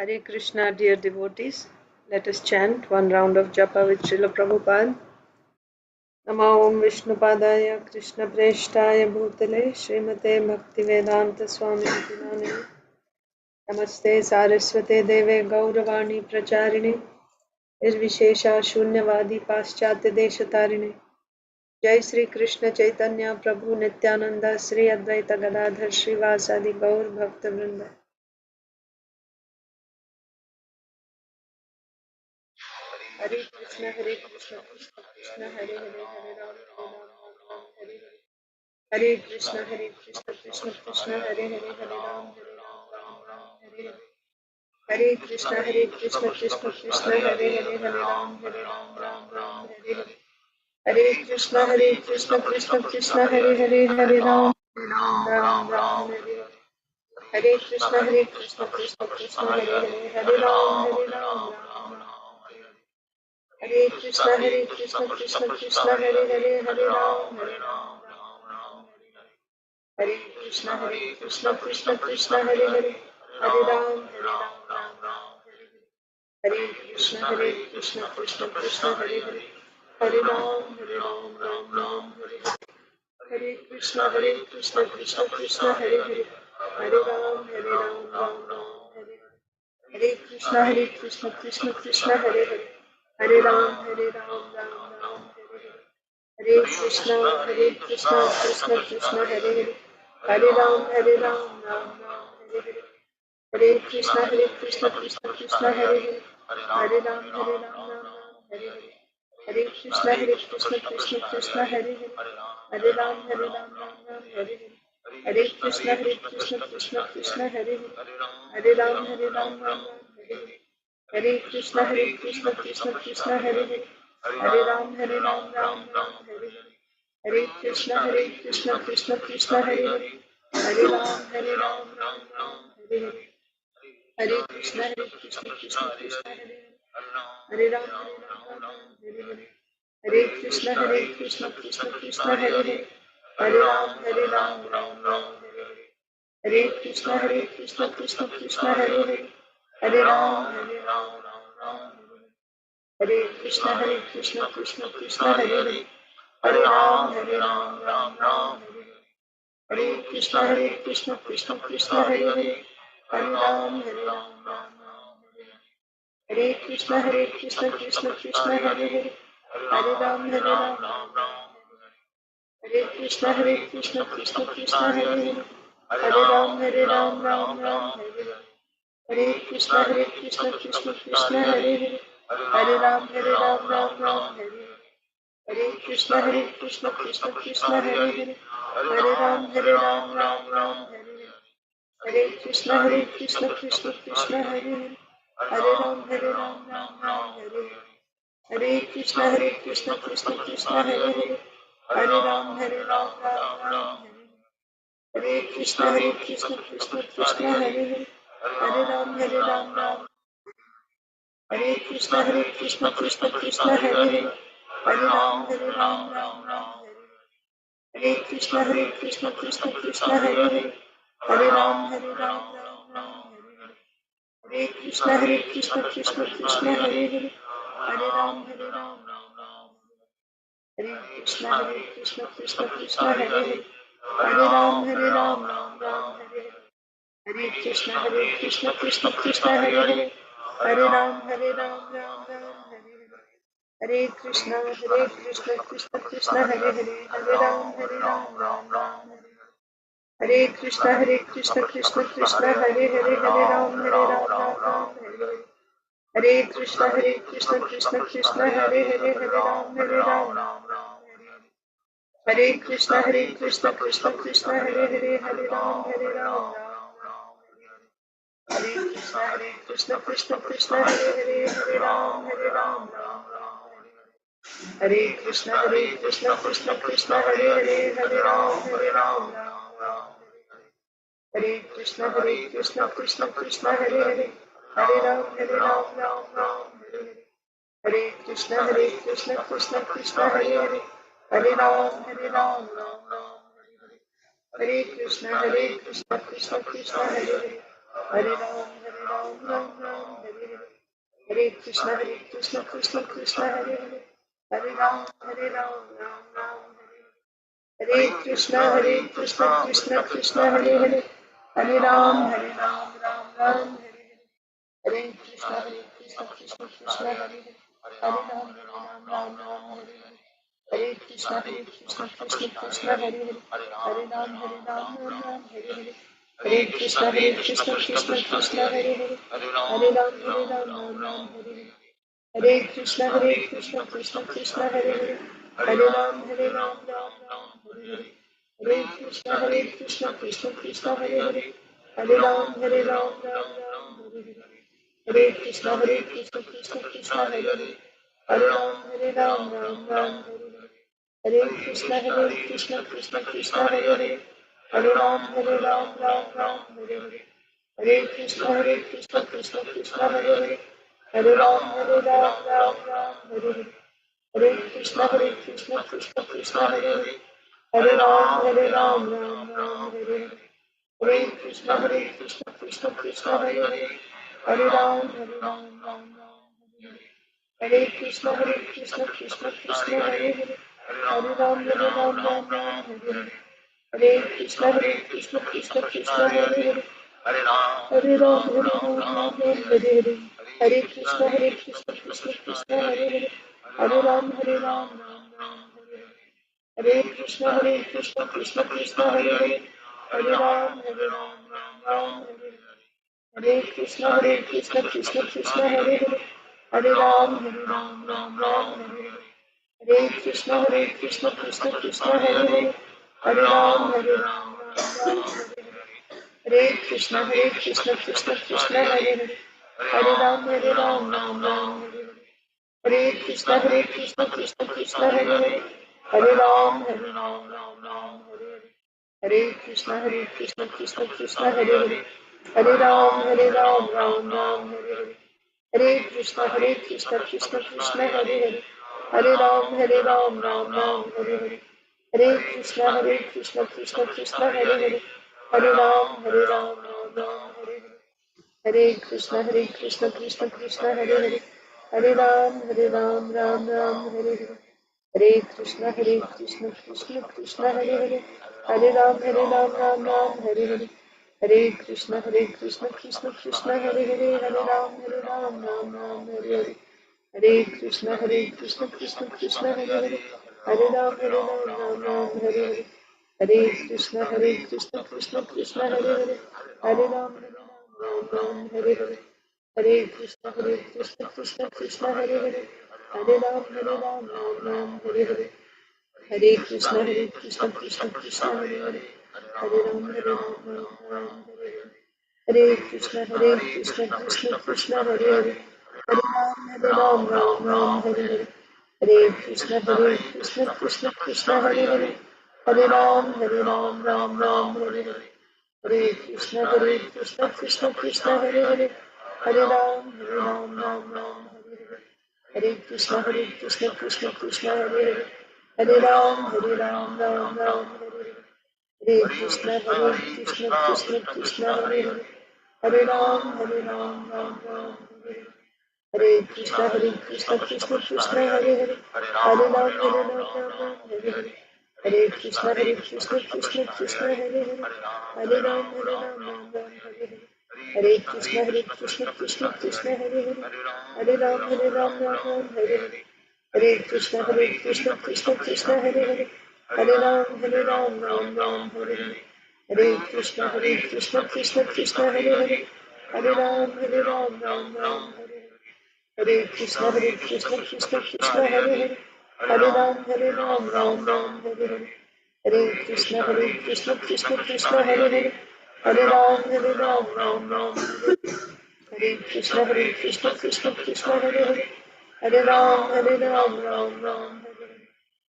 Hare Krishna, dear devotees. Let us chant one round of japa with Srila Prabhupada. Namo Om Vishnupadaya Krishna Preshtaya Bhutale Srimate Bhaktivedanta Swami Namane Namaste Saraswate Deve Gauravani Pracharine Nirvishesha Shunyavadi Paschatya Deshatarine Jai Sri Krishna Chaitanya Prabhu Nityananda Sri Advaita Gadadhar Srivasadi Gaur Bhakta Vrinda. Hare Krishna, Krishna Krishna, Hare Hare, Hare Ram, Ram, Hare Hare. Hare Krishna, Krishna Krishna, Hare Hare, Hare Ram, Ram, Hare Hare. Hare Krishna, Krishna Krishna, Hare Hare, Hare Ram, Ram, Hare Hare. Hare Krishna, Krishna Krishna, Hare Hare, Hare Ram, Ram, Hare Hare. Hare Krishna, Krishna Krishna, Hare Hare, Hare Ram, Ram. Hare Krishna, Krishna Krishna, Hare Hare, Hare Ram, Ram. Hare Krishna, Krishna Krishna, Hare Hare, Hare Ram, Ram. Hare Krishna, Krishna Krishna, Hare Hare, Hare Ram, Ram. Hare Krishna, Krishna Krishna, Hare Hare, Hare Ram, Ram. Hare Krishna, Krishna Krishna, Hare Hare, Hare Ram, Ram. Hare Krishna, Krishna Krishna, Hare Hare, Hare Ram, Ram. Hare Krishna, Krishna Krishna, Hare Hare, Hare Ram, Ram. Hare Krishna, Krishna Krishna, Hare Hare, Hare Ram, Ram. Hare Krishna, Krishna Krishna, Hare Hare, Hare Ram, Ram. Hare Krishna, Krishna Krishna, Hare Hare, Hare Ram, Ram. Hare Krishna, Krishna Krishna, Hare Hare, Hare Ram, Ram. Hare Krishna, Krishna Krishna, Hare Hare, Hare Ram, Hare Krishna, Krishna Krishna, Hare Hare, Hare Ram, Ram. Hare Krishna, Krishna Krishna, Hare Hare, Hare Ram, Ram. Hare Krishna, Krishna Krishna, Hare Hare, Hare Ram, Ram. Hare Krishna, Krishna Krishna, Hare Hare, Hare Ram, Ram. Hare Krishna, Krishna Krishna, Hare Hare, Hare Ram, Ram. Hare Krishna, Krishna Krishna, Hare Hare, Hare Ram, Ram. Hare Krishna, Krishna Krishna, Hare Hare, Hare Ram, Ram. Hare Krishna, Krishna Krishna, Hare Hare, Hare Ram, Ram. Hare Krishna, Krishna Krishna, Hare Hare, Hare Ram, Ram. Hare Krishna, Krishna Krishna, Hare Hare, Hare Ram, Ram. Hare Krishna, Krishna Krishna, Hare Hare, Hare Ram, Ram. Hare Krishna, Krishna Krishna, Hare Hare, Hare Ram, Ram. Hare Krishna, Krishna Krishna, Hare Hare, Hare Ram, Ram. Hare Krishna, Krishna Krishna, Hare Hare, Hare Ram, Ram. Hare Krishna, Krishna Krishna, Hare Hare, Hare Ram, Ram. Hare Krishna, Krishna Krishna, Hare Hare, Hare Ram, Ram. Hare Krishna, Krishna Krishna, Hare Hare, Hare Ram, Ram. Hare Krishna, Krishna Krishna, Hare Hare, Hare Ram, Ram. Hare Krishna, Krishna Krishna, Hare Hare, Hare Ram, Ram. Hare Krishna, Krishna Krishna, Hare Hare, Hare Ram, Ram. Hare Krishna, Krishna Hare Hare, Hare Ram, Ram. Hare Krishna, Krishna Krishna, Hare Hare, Hare Ram, Ram. Hare Krishna, Krishna Krishna, Hare Hare, Hare Ram, Ram. Hare Krishna, Krishna Krishna, Hare Hare, Hare Ram, Ram. Hare Krishna, Krishna Krishna, Hare Hare, Hare Ram, Ram Ram Hare Hare Hare Krishna Krishna Krishna Hare Hare Hare Ram Ram Ram Hare Krishna Krishna Krishna Hare Hare Hare Ram Ram Ram Hare Hare Krishna Krishna Krishna Hare Hare Hare Ram Ram Hare Hare Krishna Krishna Hare Hare Hare Ram Ram Hare Hare Hare Krishna Krishna Hare Hare Hare Ram Ram Hare Hare Hare Krishna Krishna Hare Hare Hare Ram Ram Hare Hare Hare Krishna Krishna Hare Hare Hare Ram Ram Hare Hare Hare Krishna Krishna Hare Hare Hare Ram Ram Hare Hare Hare Krishna Krishna Hare Hare Hare Ram Ram Hare Hare Hare Krishna Krishna Hare Hare Hare Ram Ram Hare Hare Hare Krishna Krishna Hare Hare Hare Ram Ram Hare Hare Hare Krishna Krishna Hare Hare Hare Ram Ram Hare Krishna Krishna Hare Hare Hare Ram Hare Hare Hare Krishna Krishna Hare Hare Hare Ram Hare Hare Hare Krishna Krishna Hare Hare Hare Ram Ram Hare Hare Krishna Krishna Hare Hare Hare Ram Ram Hare Hare Krishna Krishna Hare Hare Hare Ram Ram Hare Hare Krishna Krishna Hare Hare Hare Ram Ram Hare Krishna Krishna Hare Hare Hare Ram Ram Hare Krishna Krishna Hare Hare Hare Ram Hare Hare Krishna Krishna Hare Hare Hare Ram Ram Hare Hare Krishna Krishna Hare Hare Hare Ram Ram Hare Hare Hare Krishna Krishna Hare Hare Hare Ram Ram Hare Hare Hare Krishna Krishna Hare Hare Hare Ram Ram Hare Hare Hare Krishna Krishna Krishna Hare Hare Hare Ram Ram Hare Hare Hare Krishna Krishna Krishna Hare Hare Hare Ram Ram Hare Hare Hare Krishna Krishna Hare Hare Hare Ram Ram Hare Hare Hare Krishna Krishna Hare Hare Hare Ram Ram Hare Hare Hare Krishna Krishna Hare Hare Hare Ram Ram Hare Hare Hare Krishna Krishna Hare Hare Hare Ram Ram Hare Hare Hare Krishna Krishna Hare Hare Hare Ram Ram Hare Hare Hare Krishna Krishna Hare Hare Hare Ram Ram Hare Hare Hare Krishna Krishna Hare Hare Hare Ram Ram Hare Hare Hare Krishna Krishna Hare Hare Hare Ram Ram Hare Hare Hare Krishna Krishna Hare Hare Hare Ram Ram Hare Hare Hare Krishna Krishna Hare Hare Hare Ram Hare Hare Hare Krishna Krishna Hare Hare Hare Ram Hare Hare Hare Krishna Krishna Hare Hare Hare Ram Hare Hare Hare Krishna Krishna Hare Hare Hare Ram Hare Hare Hare Krishna Krishna Hare Hare Hare Ram Ram Hare Hare Hare Krishna Krishna Hare Hare Hare Ram Ram Hare Hare Hare Krishna Krishna Hare Hare Hare Ram Ram Hare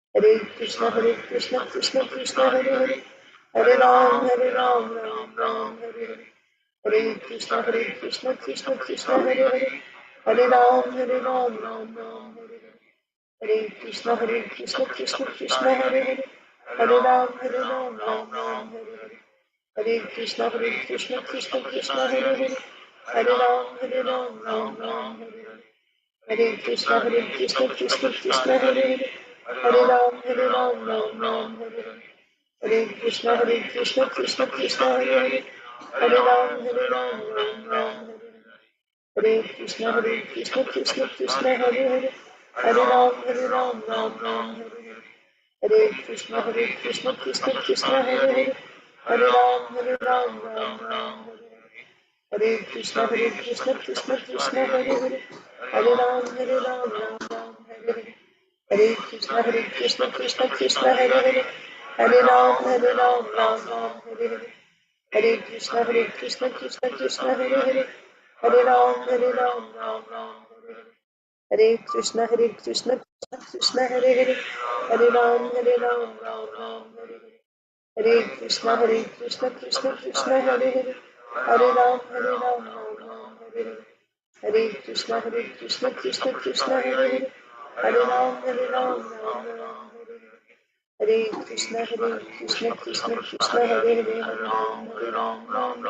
Hare Krishna Krishna Hare Hare Hare Ram Ram Hare Hare Krishna Krishna Hare Hare Hare Ram Ram Hare Hare Hare Krishna Krishna Hare Hare Hare Ram Ram Hare Hare Hare Krishna Krishna Hare Hare Hare Ram Ram Hare Hare Hare Krishna Krishna Hare Hare Hare Ram, Ram Ram, Hare Krishna, Krishna Krishna, Hare Hare, Hare Ram, Ram Ram, Hare Krishna, Krishna Krishna, Hare Hare, Hare Ram, Ram Ram, Hare Krishna, Krishna Krishna, Hare Hare, Hare Ram, Ram Ram, Hare Krishna, Krishna Krishna, Hare Hare, Hare Ram, Ram Ram, Hare Krishna, Krishna Krishna, Hare Hare, Hare Ram, Ram Ram, Hare Hare, Hare Krishna, Krishna Krishna, Hare Hare, Hare Ram, Ram Ram, Hare Hare, Hare Krishna, Krishna Hare Hare, Hare Ram, Ram Ram, Hare Hare, Hare Krishna, Krishna Krishna, Hare Hare, Hare Ram, Ram Ram, Hare Hare, Hare Krishna, Krishna Krishna, Hare Hare, Hare Ram, Ram Ram, Hare Hare, Hare Krishna, Krishna Krishna, Hare Hare, Hare Ram, Ram Ram, Hare Hare, Hare Krishna, Krishna Krishna, Hare Hare, Hare Ram, Ram Ram, Hare Hare, Hare Krishna, Krishna Krishna, Hare Hare, Hare Ram, Ram,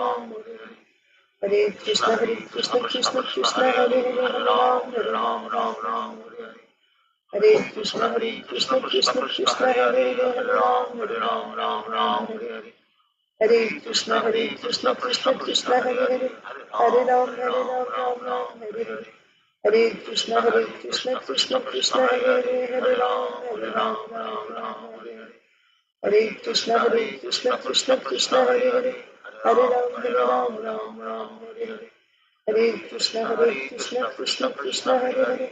Hare Hare, Hare Krishna, Krishna Krishna, Hare Hare, Hare Ram, Hare Hare, Hare Krishna, Krishna Hare Hare, Hare Ram, Ram, Hare Hare, Hare Krishna, Krishna Krishna, Hare Hare, Hare Ram, Ram, Hare Hare, Hare Krishna, Krishna Hare Hare, Hare Ram, Ram, Hare Hare, Hare Krishna, Krishna Hare Hare,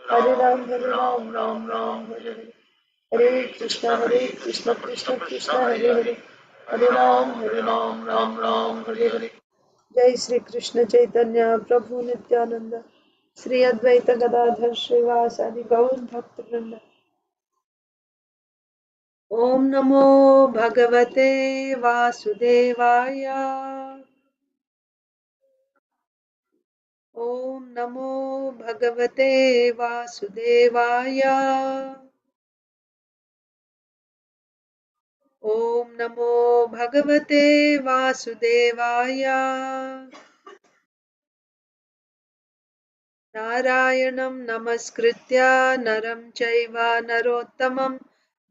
Hare Ram, Ram, Hare Hare, Hare Krishna, Krishna Hare Hare, Hare Ram, Ram, Hare Hare. Jai Sri Krishna Chaitanya Prabhu Nityananda Sri Advaita Gadadhar Srivasadi Gaur Bhakta Vrinda. Om Namo Bhagavate Vasudevaya. Om Namo Bhagavate Vasudevaya. Om Namo Bhagavate Vasudevaya. Narayanam Namaskritya Naram Chaiva Narottamam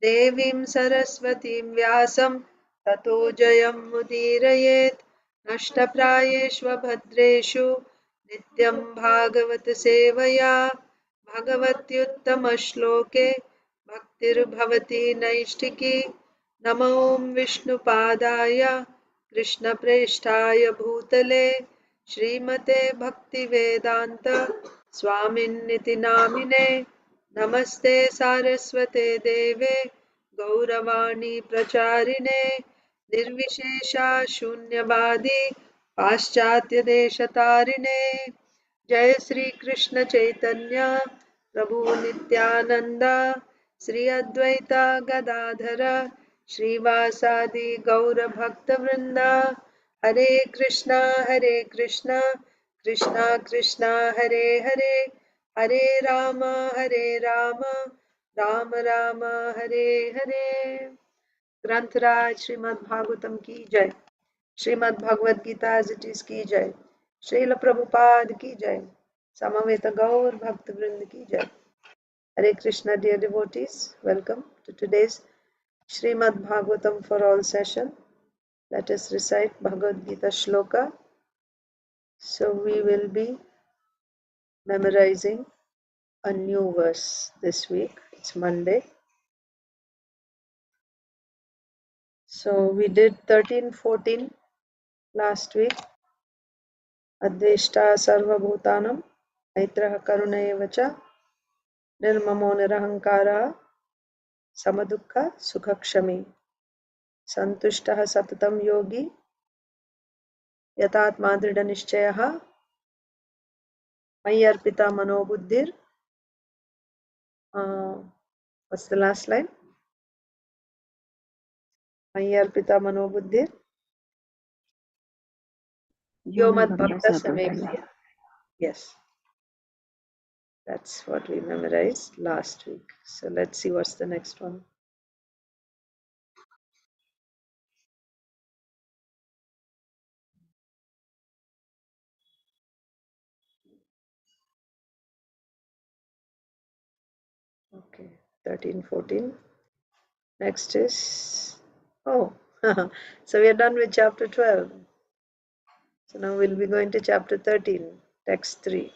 Devim Saraswatim Vyasam Tato Jayam Mudirayet Nashtaprayeshva Bhadreshu Nityam Bhagavat Sevaya Bhagavatyuttama Shloke Bhaktir Bhavati Naishtiki Namo Vishnu Padaya Krishna Preshtaya Bhutale Shrimate Bhaktivedanta Swaminiti Namine Namaste Saraswate Deve Gauravani Pracharine Nirvishesha Shunyavadi Paschatya Deshatarine Jai Sri Krishna Chaitanya Prabhu Nityananda Sri Advaita Gadadhara Srivasadi Gaura Bhakta Vrinda Hare Krishna Krishna Krishna Hare Hare Hare Rama Rama Rama Hare Hare. Grantaraj Srimad Bhagavatam ki jai. Srimad Bhagavad Gita as it is ki jai. Srila Prabhupada ki jai. Samaveta Gaur Bhakta Vrinda ki jai. Hare Krishna, dear devotees. Welcome to today's Srimad Bhagavatam for all session. Let us recite Bhagavad Gita Sloka. So we will be memorizing a new verse this week. It's Monday. So we did 13-14 last week. Adveshta sarva bhutanam maitraha karuna evacha nirmamo nirahankara samadukha sukhakshami santushtaha satatam yogi yatatma dhrida nishchayaha mayyarpita manobuddhir. What's the last line? Mayyarpita manobuddhir Yomad Bhakta Samepya. Yes, that's what we memorized last week. So let's see what's the next one. 13, 14. Next is, oh, so we are done with chapter 12. So now we'll be going to chapter 13, text 3.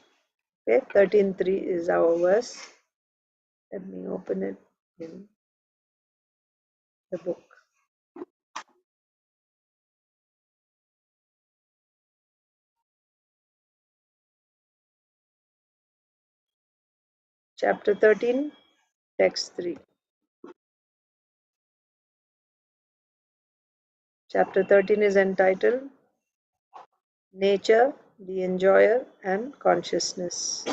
Okay, 13:3 is our verse. Let me open it in the book. Chapter 13, text 3. Chapter 13 is entitled Nature, the Enjoyer, and Consciousness.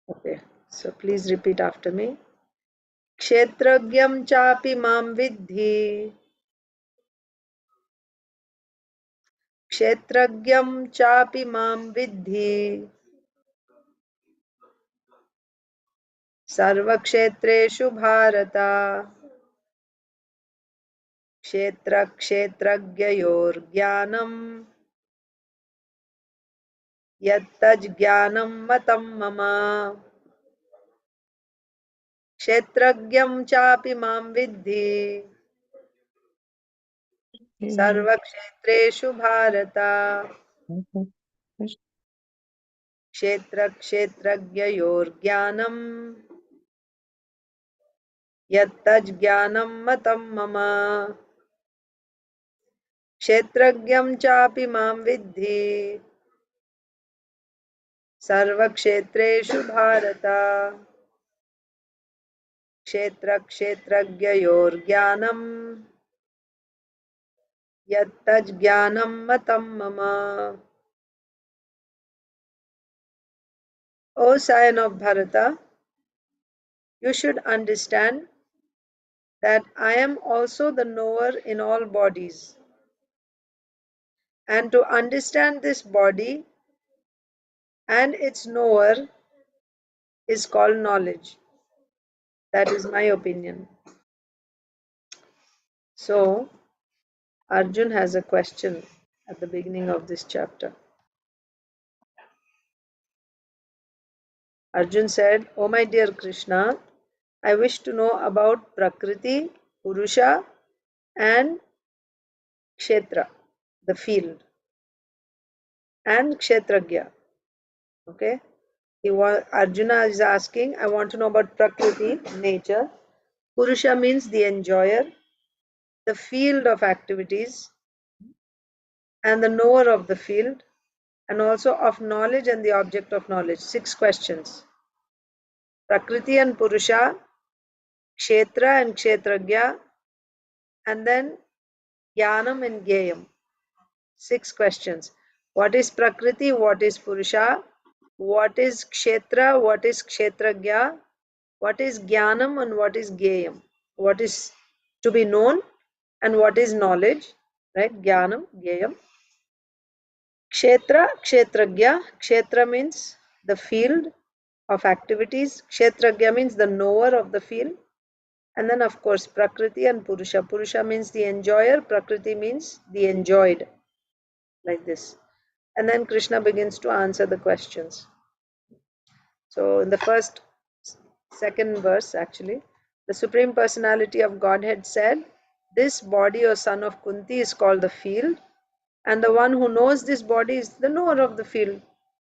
Okay, so please repeat after me. Kshetragyam chapi mam vidhi. Kshetragyam chapi mam vidhi. Sarvakshetreshu bharata. Kshetra kshetragyayor jnanam. Yattaj jnanam matam mama. Kshetragyam chapi mam vidhi. Sarvakshetreshu bharata. Kshetra kshetragyayor jnanam. Yattaj jnanam matam mama. Kshetragyam chapi mam vidhi. Sarvakshetreshu bharata. Kshetra kshetragyayor jnanam. Yattaj jnanam matam mama. O scion of Bharata, you should understand that I am also the knower in all bodies. And to understand this body and its knower is called knowledge. That is my opinion. So, Arjun has a question at the beginning of this chapter. Arjun said, "Oh my dear Krishna, I wish to know about Prakriti, Purusha, and Kshetra, the field, and Kshetragya." Okay? Arjuna is asking, I want to know about Prakriti, nature. Purusha means the enjoyer, the field of activities, and the knower of the field, and also of knowledge and the object of knowledge. 6 questions. Prakriti and Purusha, Kshetra and Kshetragya, and then Jnanam and Gyayam. 6 questions. What is Prakriti? What is Purusha? What is Kshetra? What is Kshetragya? What is Jnanam and what is Gyayam? What is to be known and what is knowledge? Right? Jnanam, Gyayam. Kshetra, Kshetragya. Kshetra means the field of activities. Kshetragya means the knower of the field. And then, of course, Prakriti and Purusha. Purusha means the enjoyer. Prakriti means the enjoyed. Like this. And then Krishna begins to answer the questions. So, in the second verse, actually, the Supreme Personality of Godhead said, "This body, O son of Kunti, is called the field, and the one who knows this body is the knower of the field."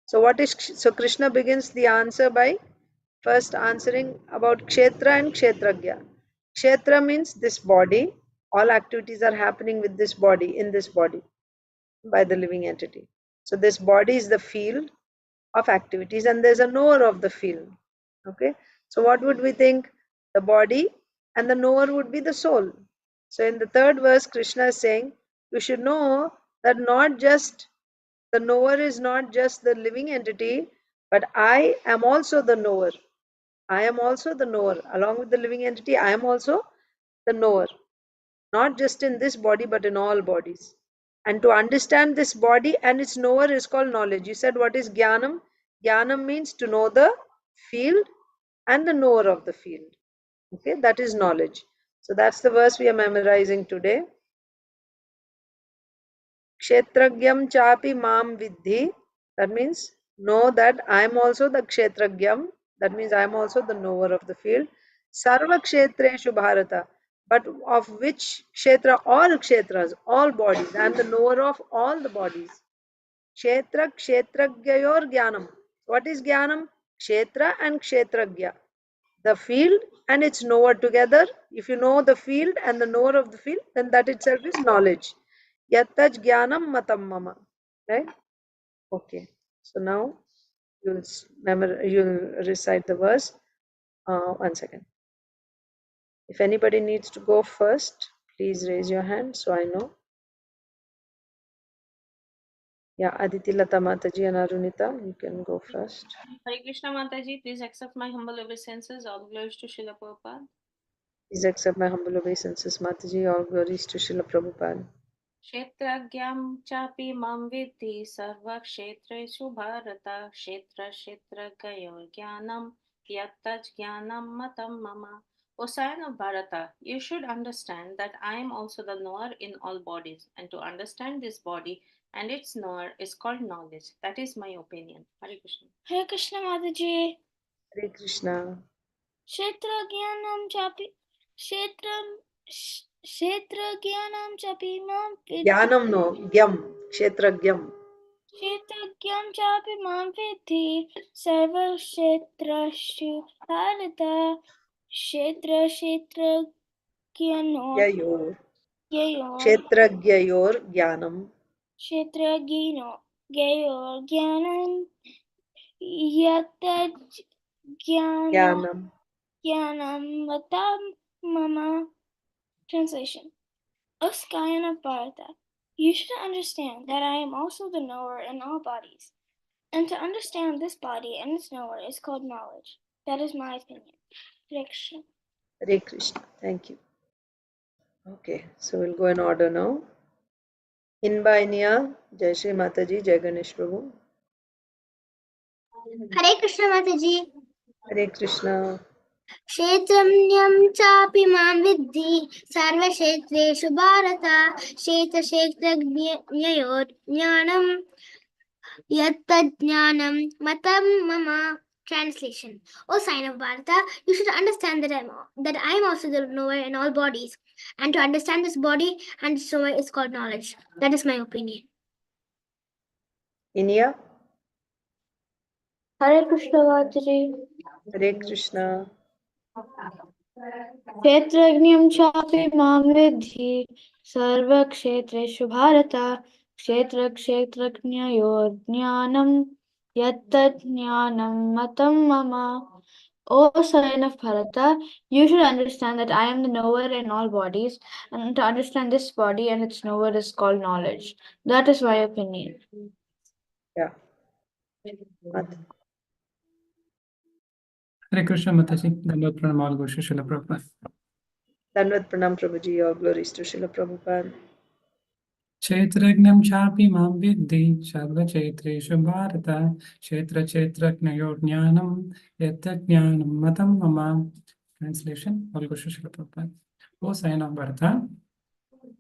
So Krishna begins the answer by first answering about Kshetra and Kshetragya. Kshetra means this body. All activities are happening with this body, in this body, by the living entity. So this body is the field of activities, and there's a knower of the field. Okay, so what would we think? The body, and the knower would be the soul. So in the third verse, Krishna is saying, you should know that not just the knower is not just the living entity, but I am also the knower. I am also the knower. Along with the living entity, I am also the knower. Not just in this body, but in all bodies. And to understand this body and its knower is called knowledge. You said, what is Jnanam? Jnanam means to know the field and the knower of the field. Okay, that is knowledge. So that's the verse we are memorizing today. Kshetragyam chapi mam vidhi. That means know that I am also the kshetragyam. That means I am also the knower of the field. Sarva kshetreshu bharata. But of which kshetra? All kshetras, all bodies. I am the knower of all the bodies. Kshetra kshetragyayor jnanam. What is jnanam? Kshetra and kshetragya. The field and its knower together. If you know the field and the knower of the field, then that itself is knowledge. Yattaj jnanam matam mama. Right? Okay. So now you'll recite the verse. 1 second. If anybody needs to go first, please raise your hand so I know. Yeah, Aditi Lata Mataji and Arunita, you can go first. Hare Krishna Mataji, please accept my humble obeisances. All glories to Srila Prabhupada. Please accept my humble obeisances, Mataji. All glories to Srila Prabhupada. Kshetragyam chapi mam vidhi sarva kshetreshu bharata kshetra kshetragayor jnanam yattaj jnanam matam mama. O son of Bharata, you should understand that I am also the knower in all bodies, and to understand this body and its knower is called knowledge. That is my opinion. Hare Krishna. Hare Krishna Mataji. Hare Krishna. Kshetragyanam chapi Kshetragyanam chapi mam Jnanam no, gyam, kshetragyam. Kshetragyam chapi mam vidhi sarva kshetrashu bharata kshetragyano Yayor. yayor Kshetragyayor jnanam. kshetragino yayor jnanam yatad Jnanam. jnanam matam mama. Translation. O Scion of Bharata, you should understand that I am also the knower in all bodies, and to understand this body and its knower is called knowledge. That is my opinion. Hare Krishna. Hare Krishna. Thank you. Okay, so we'll go in order now. Inba Inia, Jai Shri Mataji, Jai Ganesh Prabhu. Hare Krishna Mataji. Hare Krishna. Kshetramyam chapi mam vidhi sarva kshetreshu bharata kshetra kshetragnyayor jnanam yattad jnanam matam mama. Translation. O sign of Bharata, you should understand that I am also the knower in all bodies, and to understand this body and its knower is called knowledge. That is my opinion. Inia. Hare Krishna Mataji. Hare Krishna. Kshetragnyam chapi mam vidhi sarva kshetreshu bharata kshetragnyayor jnanam yattat jnanam matam mama. O son of Bharata, you should understand that I am the knower in all bodies, and to understand this body and its knower is called knowledge. That is my opinion. Yeah. Mat. Hare Krishna Mataji, Dandot Pranam, all goes to Srila Prabhupada. Danvat Pranam Prabhuji, all glories to Srila Prabhupada. Kshetragnam chapi mam vidhi sarva kshetreshu bharata kshetra kshetragnyayor jnanam yattad jnanam matam mama. Translation, all goes to Srila Prabhupada. O sign of Bharata,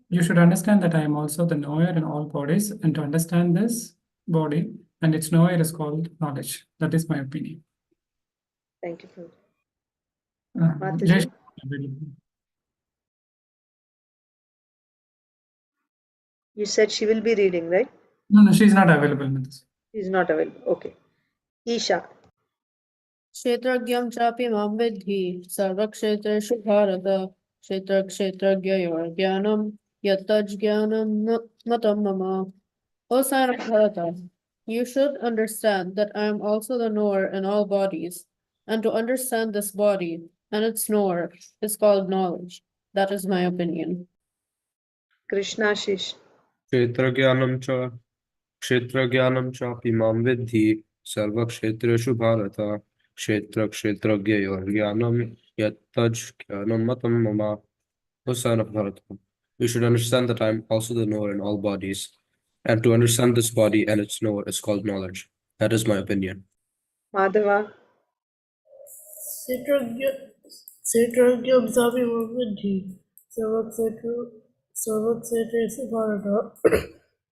you should understand that I am also the knower in all bodies, and to understand this body and its knower is called knowledge. That is my opinion. Thank you, Prabhu. Jai Mataji. Shri. You said she will be reading, right? No, she's not available, Mataji. She's not available. Okay. Isha. Kshetragyam chapi mam vidhi sarvakshetreshu bharata kshetragnyayor jnanam yattaj jnanam matam mama. O son of Bharata, you should understand that I am also the knower in all bodies, and to understand this body and its knower is called knowledge. That is my opinion. Krishna Shish. क्षेत्रज्ञानं चापि मां विद्धि सर्वक्षेत्रेषु भारत क्षेत्रक्षेत्रज्ञयोर्ज्ञानं यत्तज् ज्ञानं मतं मम. O son of Bharata, you should understand that I am also the knower in all bodies, and to understand this body and its knower is called knowledge. That is my opinion. Madhava. Kshetragyam chapi mam vidhi sarvakshetreshu bharata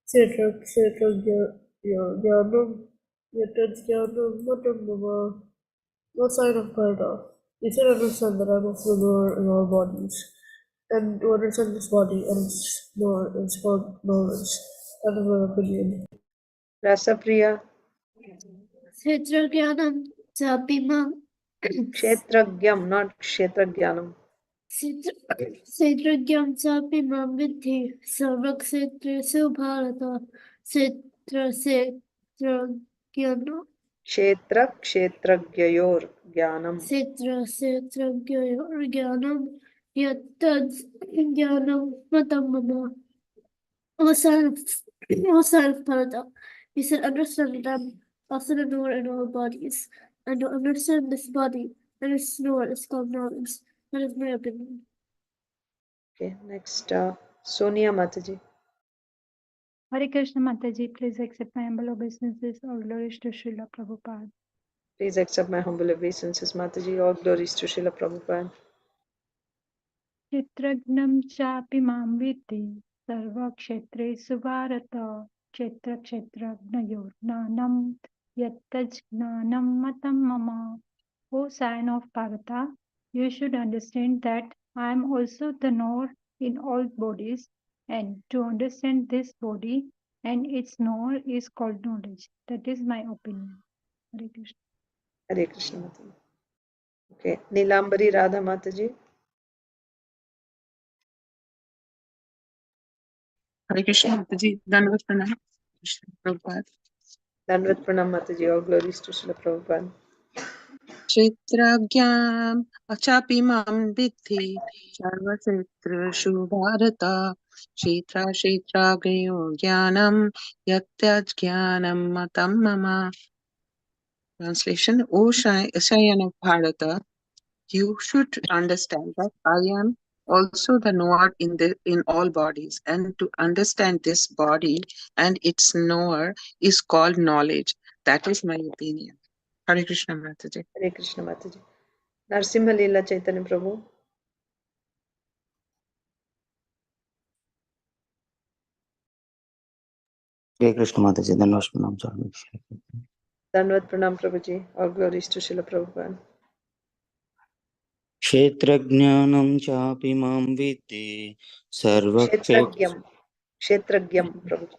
Kshetra-kshetra-jnanam yatad-jnanam matam mama. No sign of Bharata. You should understand that I am of the knower in all bodies. And to understand this body and its knower is called knowledge. That is my opinion. Rasapriya. Kshetrajnanam chapi mam Kshetragyam, not Kshetragyanam. Kshetragyam chapi mam vidhi sarvakshetresu bharata kshetragyanam Kshetra kshetragyayor jnanam. kshetragyanam yattad jnanam matam mama. O son of Bharata, you should understand that I am also the knower in all bodies, and to understand this body and its knower is called knowledge. That is my opinion. Okay, next Sonia Mataji. Hare Krishna Mataji, please accept my humble obeisances. All glories to Srila Prabhupada. Please accept my humble obeisances, Mataji. All glories to Srila Prabhupada. Kshetragnam chapi mam vidhi sarva kshetresu bharata kshetra kshetragnayor gnanam yattaj gnanam matam mama. O sign of Bharata, you should understand that I am also the knower in all bodies, and to understand this body and its knower is called knowledge. That is my opinion. Hare Krishna. Hare Krishna Mataji. Okay, Nilambari Radha Mataji. Hare Krishna Mataji, Dandavat Pranam. Krishna Prabhupada. Dandavat Pranam Mataji. All glories to Srila Prabhupada. Kshetragyam achapi mam vidhi sarvakshetreshu bharata kshetragayo jnanam yatyajnanam matam mama. Translation: O Shayan of Bharata, you should understand that I am also the knower in all bodies, and to understand this body and its knower is called knowledge. That is my opinion. Hare Krishna Mataji. Hare Krishna Mataji. Narsimha Leela Chaitanya Prabhu. Hare Krishna Mataji, Dandavat Pranam Swami. Dandavat Pranam Prabhuji. All glories to Srila Prabhupada. Kshetrajnanam chapi mam vidhi Kshetragyam. Kshetragyam Prabhuji.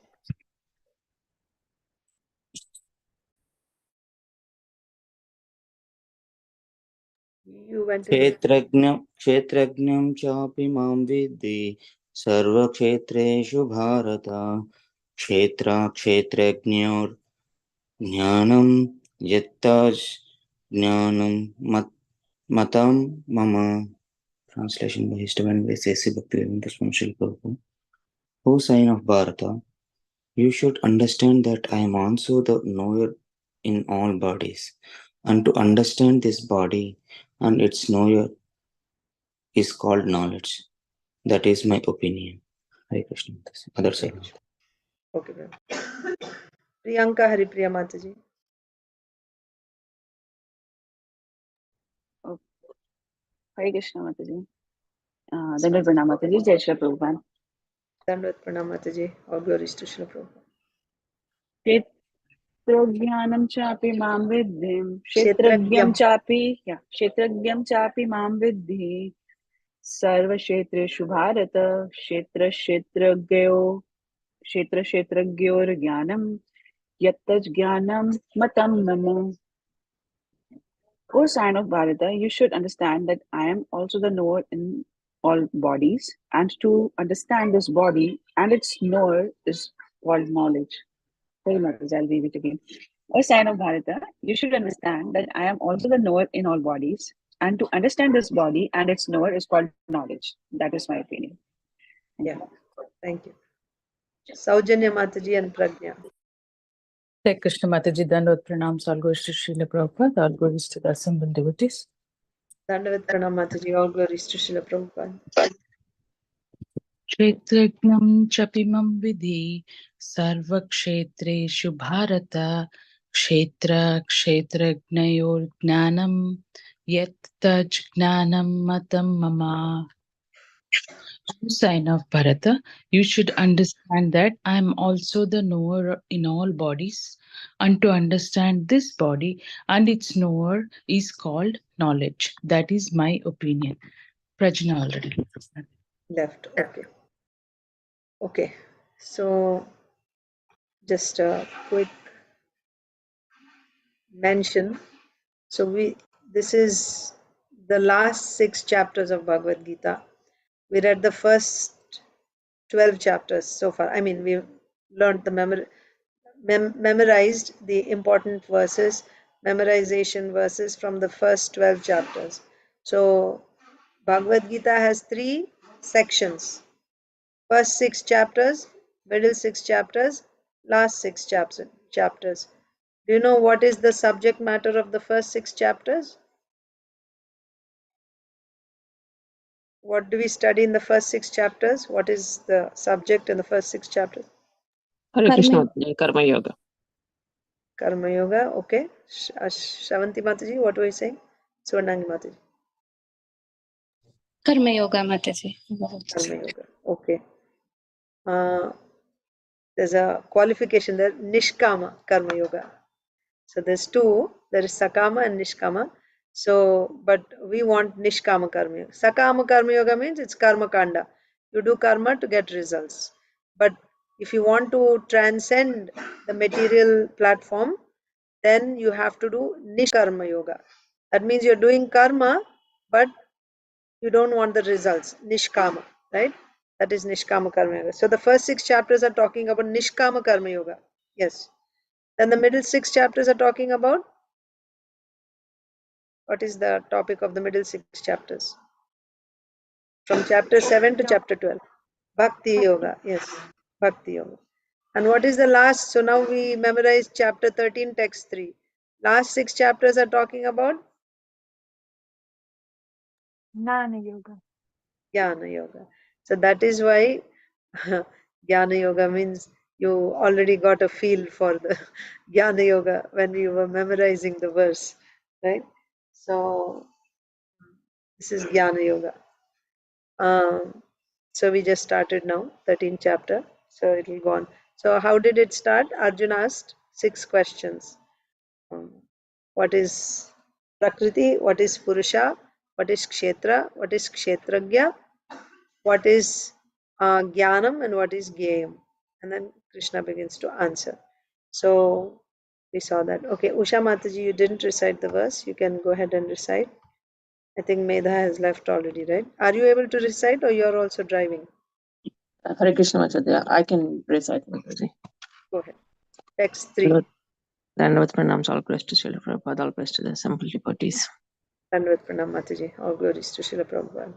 You went to Kshetrajnam chapi mam vidhi sarvakshetreshu bharata kshetrajnyor jnanam yattaj jnanam matam mama. Translation by His Divine Grace A.C. Bhaktivedanta Swami Srila Prabhupada. O sign of Bharata, you should understand that I am also the knower in all bodies, and to understand this body and its knower is called knowledge. That is my opinion. Hare Krishna. Other side. Okay, ma'am. Priyanka Haripriya Mataji. Hare Krishna Mataji. Dandavat Pranam Mataji, Jai Shri Prabhupada. Dandavat Pranam Mataji. All glories to Srila Prabhupada. Kshetragyam chapi mam vidhi kshetragyam chapi mam vidhi sarva kshetreshu bharata kshetragyor jnanam yattaj jnanam matam mama. O sign of Bharata, you should understand that I am also the knower in all bodies, and to understand this body and its knower is called knowledge. Very much, I'll read it again. O sign of Bharata, you should understand that I am also the knower in all bodies, and to understand this body and its knower is called knowledge. That is my opinion. Yeah, thank you. Saujanya Mataji and Pragya. Hare Krishna Mataji, Dandavat Pranams, all glories to Srila Prabhupada, all glories to the assembled devotees. Dandavat Pranam Mataji, all glories to Srila Prabhupada. Kshetragnam chapimam vidhi sarvakshetreshu bharata kshetragnayor gnanam yattaj gnanam matam mama. O sign of Bharata, you should understand that I am also the knower in all bodies, and to understand this body and its knower is called knowledge. That is my opinion. Prajna already. Left. Okay. Okay. So just a quick mention. So this is the last 6 chapters of Bhagavad Gita. We read the first 12 chapters so far. I mean, we've learned the memorized the important verses, memorization verses from the first 12 chapters. So Bhagavad Gita has 3 sections. First 6 chapters, middle 6 chapters, last 6 chapters. Do you know what is the subject matter of the first 6 chapters? What do we study in the first 6 chapters? What is the subject in the first 6 chapters? Hare Krishna, Karma Yoga. Karma Yoga, okay. Shravanti Mataji, what were you saying? Swarnangi Mataji. Karma Yoga, Mataji. Karma Yoga, okay. There's a qualification there, Nishkama Karma Yoga. So there's 2, there is Sakama and Nishkama. So, but we want Nishkama Karma Yoga. Sakama Karma Yoga means it's Karma Kanda. You do karma to get results. But if you want to transcend the material platform, then you have to do Nishkarma Yoga. That means you're doing karma, but you don't want the results. Nishkama, right? That is Nishkama Karma Yoga. So the first 6 chapters are talking about Nishkama Karma Yoga. Yes. Then the middle 6 chapters are talking about, what is the topic of the middle 6 chapters? From chapter 7 to chapter 12. Bhakti Yoga. Yes. Bhakti Yoga. And what is the last? So now we memorize chapter 13, text 3. Last 6 chapters are talking about Jnana Yoga. Jnana Yoga. So that is why Jnana Yoga means you already got a feel for the Jnana Yoga when you were memorizing the verse, right? So this is Jnana Yoga. So we just started now, 13th chapter. So it will go on. So how did it start? Arjuna asked 6 questions. What is Prakriti? What is Purusha? What is Kshetra? What is Kshetragya? What is Jnanam and what is Gyayam? And then Krishna begins to answer. So we saw that. Okay, Usha Mataji, you didn't recite the verse. You can go ahead and recite. I think Medha has left already, right? Are you able to recite or you're also driving? Hare Krishna, Mataji. I can recite, Mataji. Go ahead. Text 3. Dandavad pranams, all glories to Srila Prabhupada, all glories to the simple devotees. Dandavad pranam Mataji. All glories to Srila Prabhupada.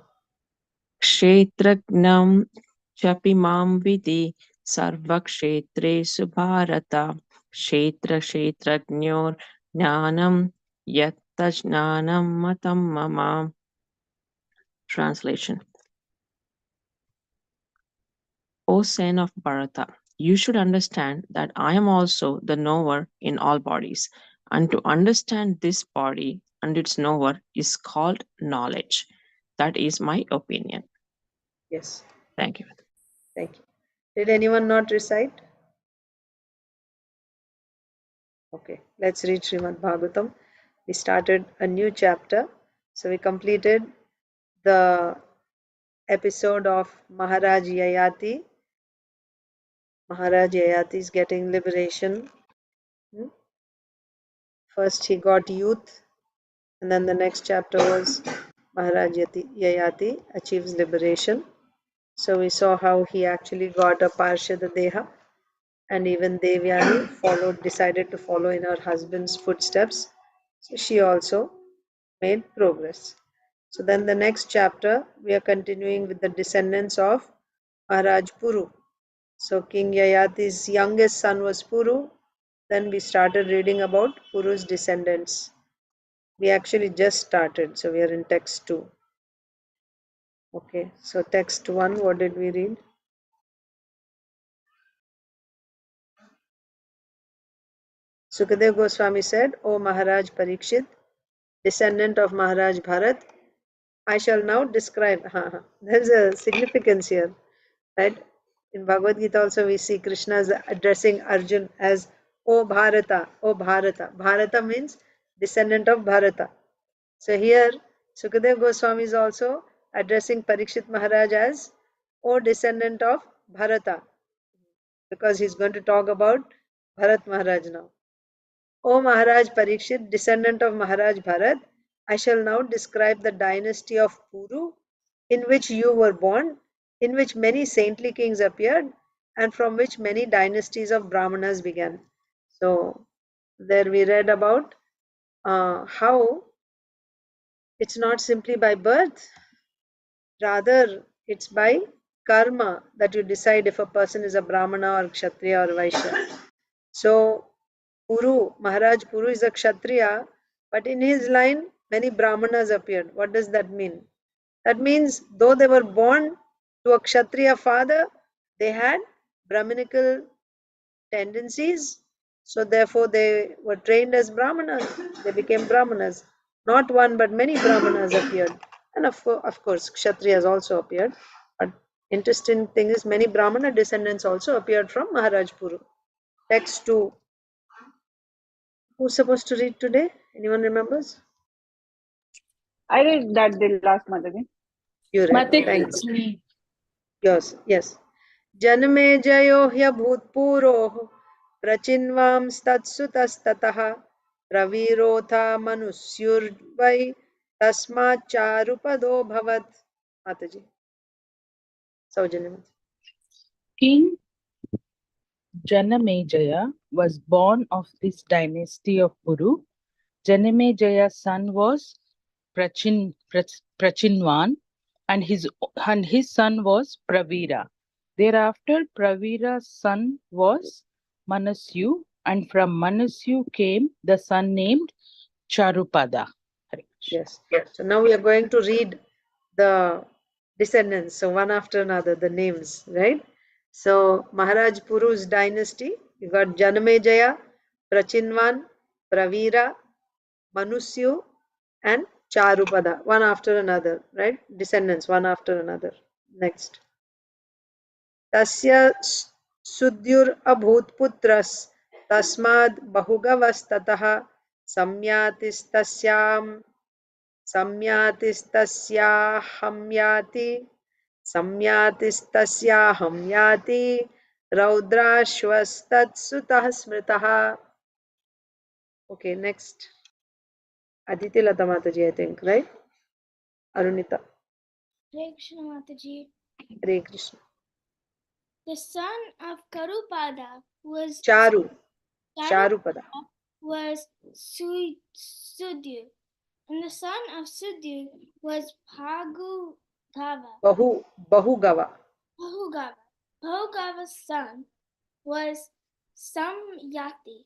Kshetragnam chapi mam vidi sarvakshetresu bharata kshetragnyor jnanam yattajnanam matam mama. Translation. O son of Bharata, you should understand that I am also the knower in all bodies, and to understand this body and its knower is called knowledge. That is my opinion. Yes. Thank you. Thank you. Did anyone not recite? Okay, let's read Srimad Bhagavatam. We started a new chapter. So we completed the episode of Maharaj Yayati. Maharaj Yayati is getting liberation. First he got youth, and then the next chapter was Maharaj Yayati achieves liberation. So we saw how he actually got a Parshada Deha, and even Devyani decided to follow in her husband's footsteps. So she also made progress. So then the next chapter, we are continuing with the descendants of Maharaj Puru. So King Yayati's youngest son was Puru. Then we started reading about Puru's descendants. We actually just started, so we are in text 2. Okay, so text 1, what did we read? Sukadev Goswami said, O Maharaj Parikshit, descendant of Maharaj Bharat, I shall now describe. There's a significance here, right? In Bhagavad Gita also we see Krishna is addressing Arjun as O Bharata, O Bharata. Bharata means descendant of Bharata. So here Sukadev Goswami is also addressing Parikshit Maharaj as O descendant of Bharata, because he's going to talk about Bharat Maharaj now. O Maharaj Parikshit, descendant of Maharaj Bharat, I shall now describe the dynasty of Puru, in which you were born, in which many saintly kings appeared, and from which many dynasties of Brahmanas began. So there we read about how it's not simply by birth, rather it's by karma that you decide if a person is a Brahmana or Kshatriya or Vaishya. So Puru, Maharaj Puru is a Kshatriya, but in his line many Brahmanas appeared. What does that mean? That means though they were born to a Kshatriya father, they had Brahminical tendencies, so therefore they were trained as Brahmanas. They became Brahmanas. Not one but many Brahmanas appeared. And of course, Kshatriyas also appeared. But interesting thing is many Brahmana descendants also appeared from Maharaj Puru. Text 2. Who's supposed to read today? Anyone remembers? I read that the last Mataji. You read. Mate, Thank it's you. me. Yes. Janme jayo ह्यभूत्पूरोः प्रचिन्वांस्तत्सुतस्ततः प्रवीरोथा मनुष्युर्वै तस्माच्चारुपदो भवत्. Mataji. Saujanya. King Janamejaya was born of this dynasty of Puru. Janmejaya's son was Prachinvan, and his son was Pravira. Thereafter, Pravira's son was Manasyu, and from Manasyu came the son named Charupada. Yes. So now we are going to read the descendants. So one after another, the names, right? So Maharaj Puru's dynasty, you got Janamejaya, Prachinvan, Pravira, Manusyu, and Charupada, one after another, right? Descendants, one after another. Next. Tasya Sudyur Abhutputras Tasmad Bahugavastatah Samyatistasyaam Samyatistasyahamyati Raudrashvastatsutah Smritah. Okay, next. Aditi Lata Mataji, I think, right? Arunita. Hare Krishna Mataji. Hare Krishna. The son of Karupada was Charupada. was Sudhir, and the son of Sudhir was Bahugava. Bahugava. Bahugava's son was Samyati,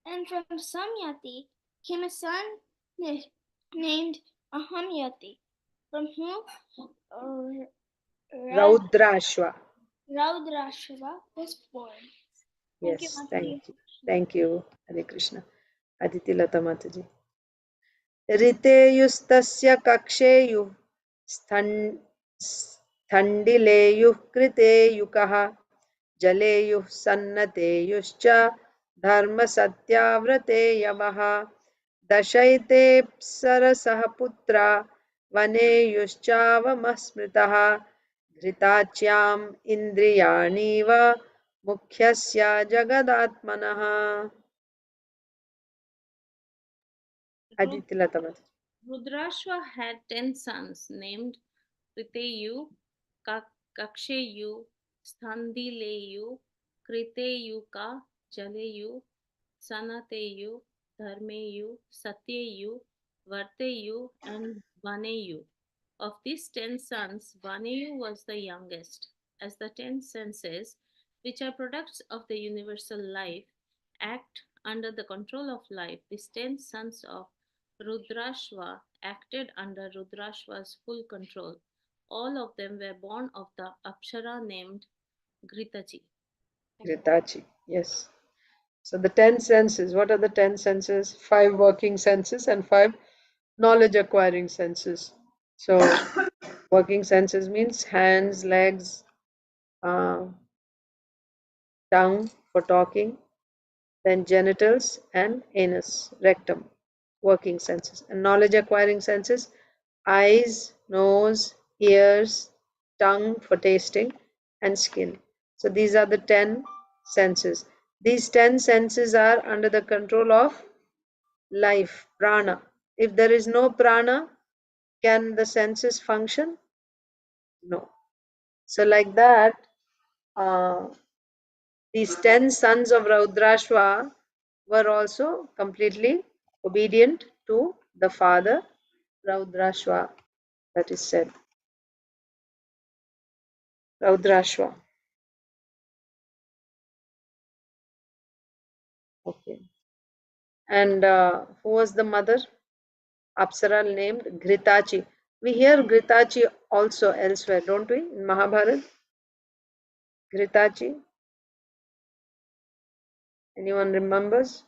and from Samyati came a son named Ahamyati, from whom Raudrashva was born. Yes, thank you. Hare Krishna. Aditi Lata Mataji. Riteyustasya kaksheyu sthandileyuh kriteyukaha jaleyuh sannateyuscha dharma satyavrate yamaha dashaite sarasah putra vaneyuschavamah घृताच्याम इंद्रियाणीव मुख्यस्य जगदात्मनः. Aditi Lata Mataji. Rudrashva had 10 sons named Riteyu, Kaksheyu, Sthandileyu, Kriteyuka, Jaleyu, Sanateyu, Dharmeyu, Satyeyu, Varteyu, and Vaneyu. Of these 10 sons, Vaneyu was the youngest. As the 10 senses, which are products of the universal life, act under the control of life, these 10 sons of Rudrashva acted under Rudrashva's full control. All of them were born of the Apsara named Gritaji. Gritachi, yes. So the 10 senses, what are the 10 senses? 5 working senses and 5 knowledge acquiring senses. So working senses means hands, legs, tongue for talking, then genitals and anus, rectum, working senses. And knowledge acquiring senses, eyes, nose, ears, tongue for tasting, and skin. So these are the 10 senses. These 10 senses are under the control of life, prana. If there is no prana, can the senses function? No. So like that, these 10 sons of Raudrashva were also completely obedient to the father Raudrashva, that is said. Raudrashva. Okay. And who was the mother? Apsara named Gritachi. We hear Gritachi also elsewhere, don't we? In Mahabharata. Gritachi. Anyone remembers?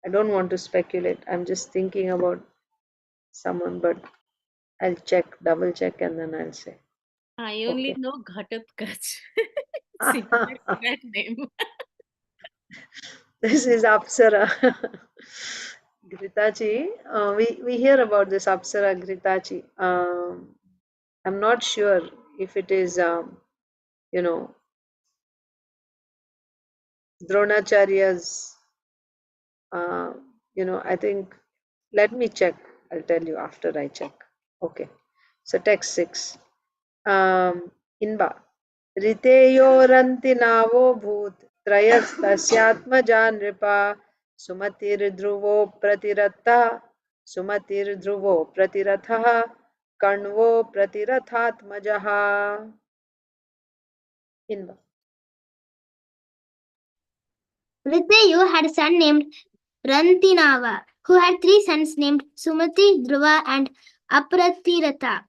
I don't want to speculate. I'm just thinking about someone, but I'll check, double check, and then I'll say. I only Okay. know Ghatabkach. Similar to that name. This is Apsara. Gritachi. We hear about this Apsara Gritachi. I'm not sure if it is, Dronacharya's, I think, let me check. I'll tell you after I check. Okay. So text 6. Inba. Riteyoranti navo bhut trayastasyaatmaja nripa sumatir dhruvo pratiratha kanvo pratirathatmajaha. Inba. Riteyu had a son named Rantinava, who had 3 sons named Sumati, Dhruva, and Apratirata.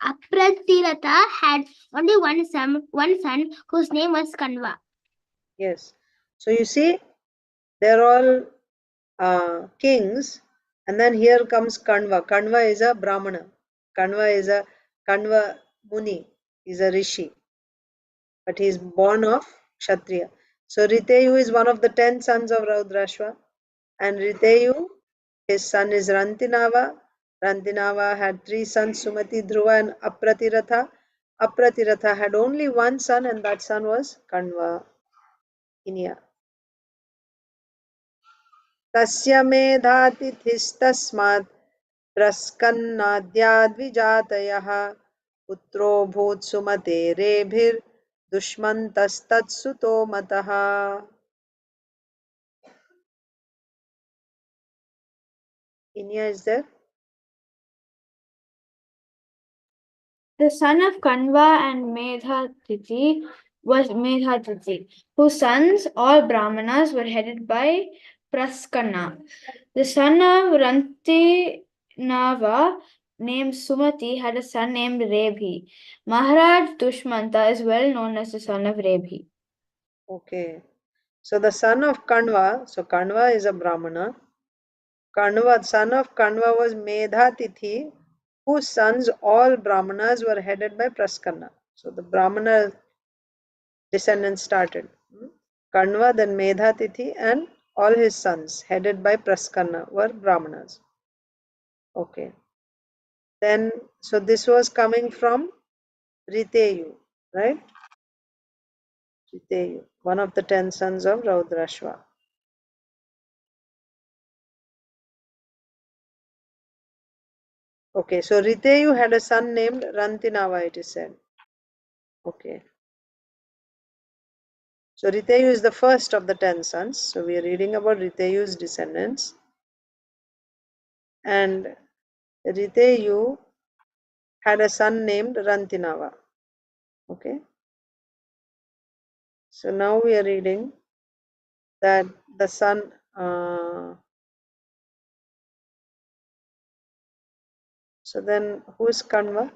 Apratirata had only one son whose name was Kanva. Yes. So you see, they're all kings, and then here comes Kanva. Kanva is a Brahmana. Kanva Muni is a rishi, but he is born of Kshatriya. So Riteyu is one of the 10 sons of Raudrashva, and Riteyu, his son is Rantinava. Rantinava had 3 sons, Sumati, Dhruva, and Apratiratha. Apratiratha had only one son, and that son was Kanva. Inya. Tasya medhatithistasmat प्रस्कन्नाद्याद्विजातयः पुत्रो भूत्सुमतेरेभिर्दुष्मन्तस्तत्सुतो मतः. Inya is there? The son of Kanva and Medhatiti was Medhatiti, whose sons, all Brahmanas, were headed by Praskanna. The son of Rantinava, named Sumati, had a son named Rebhi. Maharaj Dushmanta is well known as the son of Rebhi. Okay. So the son of Kanva, so Kanva is a Brahmana. Kanva, son of Kanva was Medhatithi, whose sons, all Brahmanas, were headed by Praskanna. So the Brahmana descendants started. Kanva, then Medhatithi, and all his sons, headed by Praskanna, were Brahmanas. Okay. Then, so this was coming from Riteyu, right? Riteyu, one of the 10 sons of Raudrashva. Okay, so Riteyu had a son named Rantinava, it is said. Okay. So Riteyu is the first of the 10 sons. So we are reading about Riteyu's descendants. And Riteyu had a son named Rantinava. Okay. So now we are reading that the son, so then who is Kanva?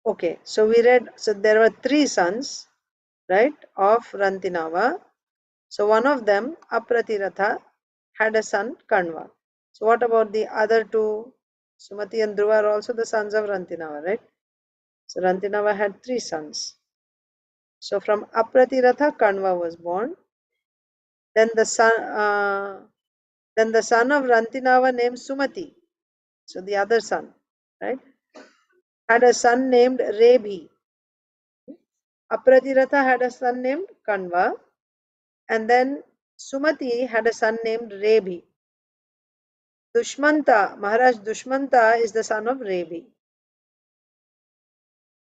Okay, so we read, so there were 3 sons, right, of Rantinava. So one of them, Apratiratha, had a son, Kanva. So what about the other 2? Sumati and Dhruva are also the sons of Rantinava, right? So Rantinava had 3 sons. So from Apratiratha, Kanva was born. Then the son of Rantinava named Sumati, so the other son, right, had a son named Rebhi. Apratiratha had a son named Kanva, and then Sumati had a son named Rebhi. Dushmanta, Maharaj Dushmanta is the son of Rebhi.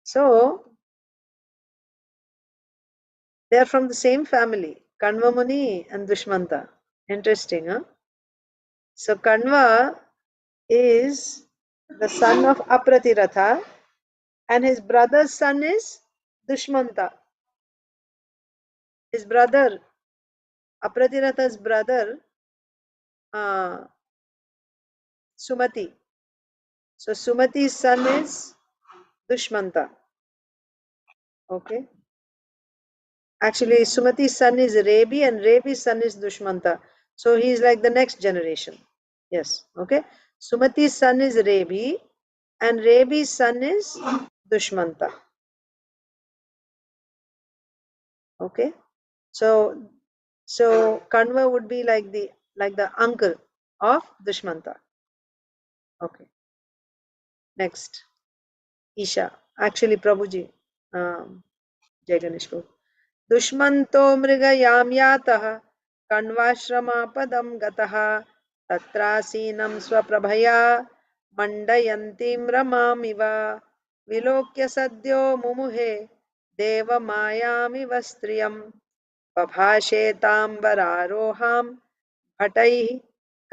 So they are from the same family, Kanva Muni and Dushmanta. Interesting, huh? So Kanva is the son of Apratiratha, and his brother's son is Dushmanta. His brother, Apratiratha's brother, Sumati. So Sumati's son is Dushmanta. Okay. Actually, Sumati's son is Rebhi, and Rebhi's son is Dushmanta. So he is like the next generation. Yes. Okay. Sumati's son is Rebhi, and Rebhi's son is Dushmanta. Okay. So Kanva would be like the uncle of Dushmanta. Okay. Next. Isha. Actually, Prabhuji. Jai Ganesh Prabhu. दुष्मन्तो मृगयां यातः कण्वाश्रमापदं गतः तत्रासीनं स्वप्रभया मण्डयन्तीं रमामिव विलोक्य सद्यो मुमुहे देवमायामिव स्त्रियं बभाषे ताम्बरारोहां भटैः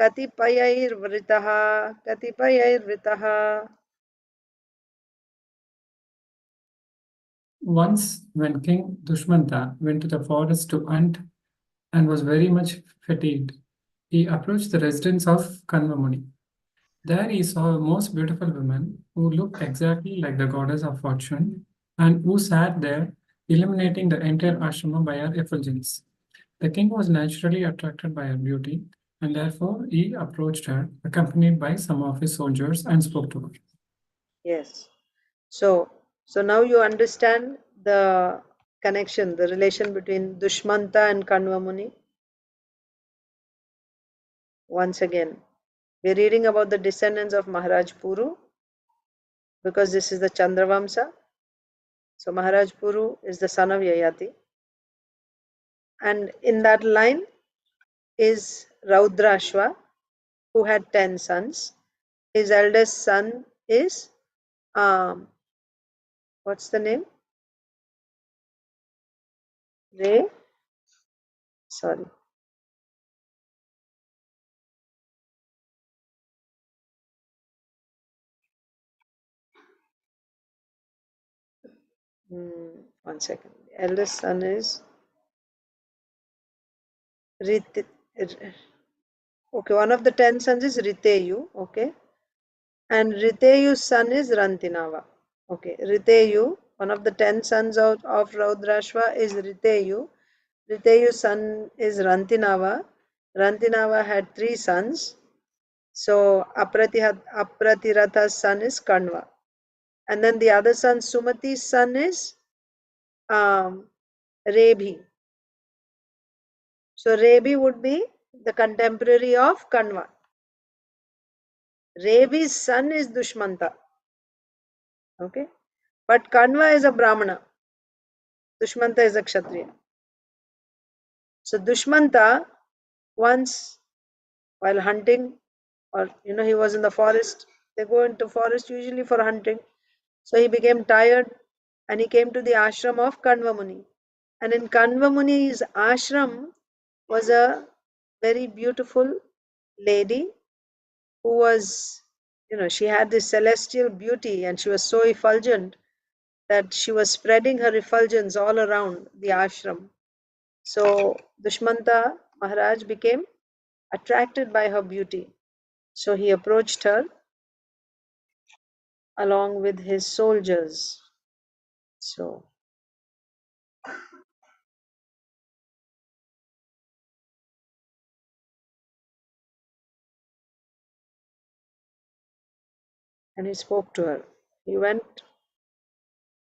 कतिपयैर्वृतः Once, when King Dushmanta went to the forest to hunt and was very much fatigued, he approached the residence of Kanvamuni. There he saw a most beautiful woman who looked exactly like the goddess of fortune and who sat there illuminating the entire ashrama by her effulgence. The king was naturally attracted by her beauty, and therefore he approached her, accompanied by some of his soldiers, and spoke to her. Yes. So now you understand the connection, the relation between Dushmanta and Kanvamuni. Once again, we're reading about the descendants of Maharaj Puru because this is the Chandravamsa. So Maharaj Puru is the son of Yayati. And in that line is Raudrashva, who had 10 sons. His eldest son is, what's the name? Sorry. One second. The eldest son is okay, one of the 10 sons is Riteyu, okay, and Riteyu's son is Rantinava. Okay, Riteyu, one of the 10 sons of Raudrashva is Riteyu. Riteyu's son is Rantinava. Rantinava had 3 sons. So Apratiratha's son is Kanva. And then the other son, Sumati's son is Rebhi. So Rebhi would be the contemporary of Kanva. Rebhi's son is Dushmanta. Okay. But Kanva is a Brahmana. Dushmanta is a Kshatriya. So Dushmanta, once while hunting, or he was in the forest, they go into forest usually for hunting. So he became tired and he came to the ashram of Kanva Muni. And in Kanva Muni's ashram was a very beautiful lady who was, she had this celestial beauty and she was so effulgent that she was spreading her effulgence all around the ashram. So Dushmanta Maharaj became attracted by her beauty. So he approached her along with his soldiers. So and he spoke to her. He went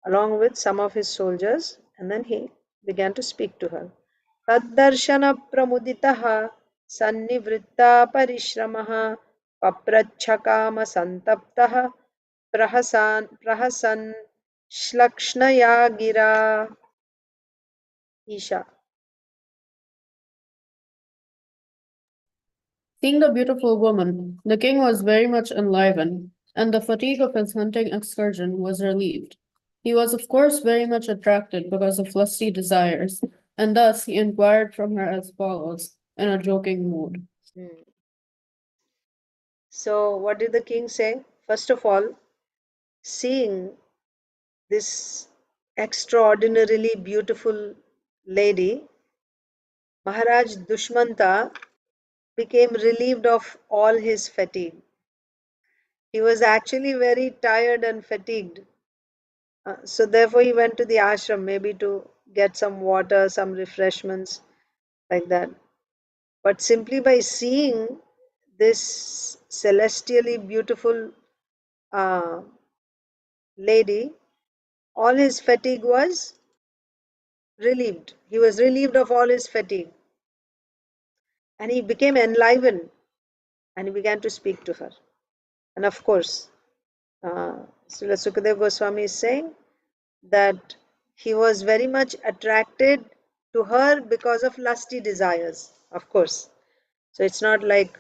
along with some of his soldiers and then he began to speak to her. Taddarshana pramuditaha sannivritta parishramah paprachhakama santaptaha prahasan shlakshnaya gira. Isha. Seeing the beautiful woman, the king was very much enlivened, and the fatigue of his hunting excursion was relieved. He was, of course, very much attracted because of lusty desires, and thus he inquired from her as follows, in a joking mood. So, what did the king say? First of all, seeing this extraordinarily beautiful lady, Maharaj Dushmanta became relieved of all his fatigue. He was actually very tired and fatigued. So, therefore, he went to the ashram, maybe to get some water, some refreshments, like that. But simply by seeing this celestially beautiful lady, all his fatigue was relieved. He was relieved of all his fatigue. And he became enlivened and he began to speak to her. And of course, Srila Sukadeva Goswami is saying that he was very much attracted to her because of lusty desires, of course. So it's not like,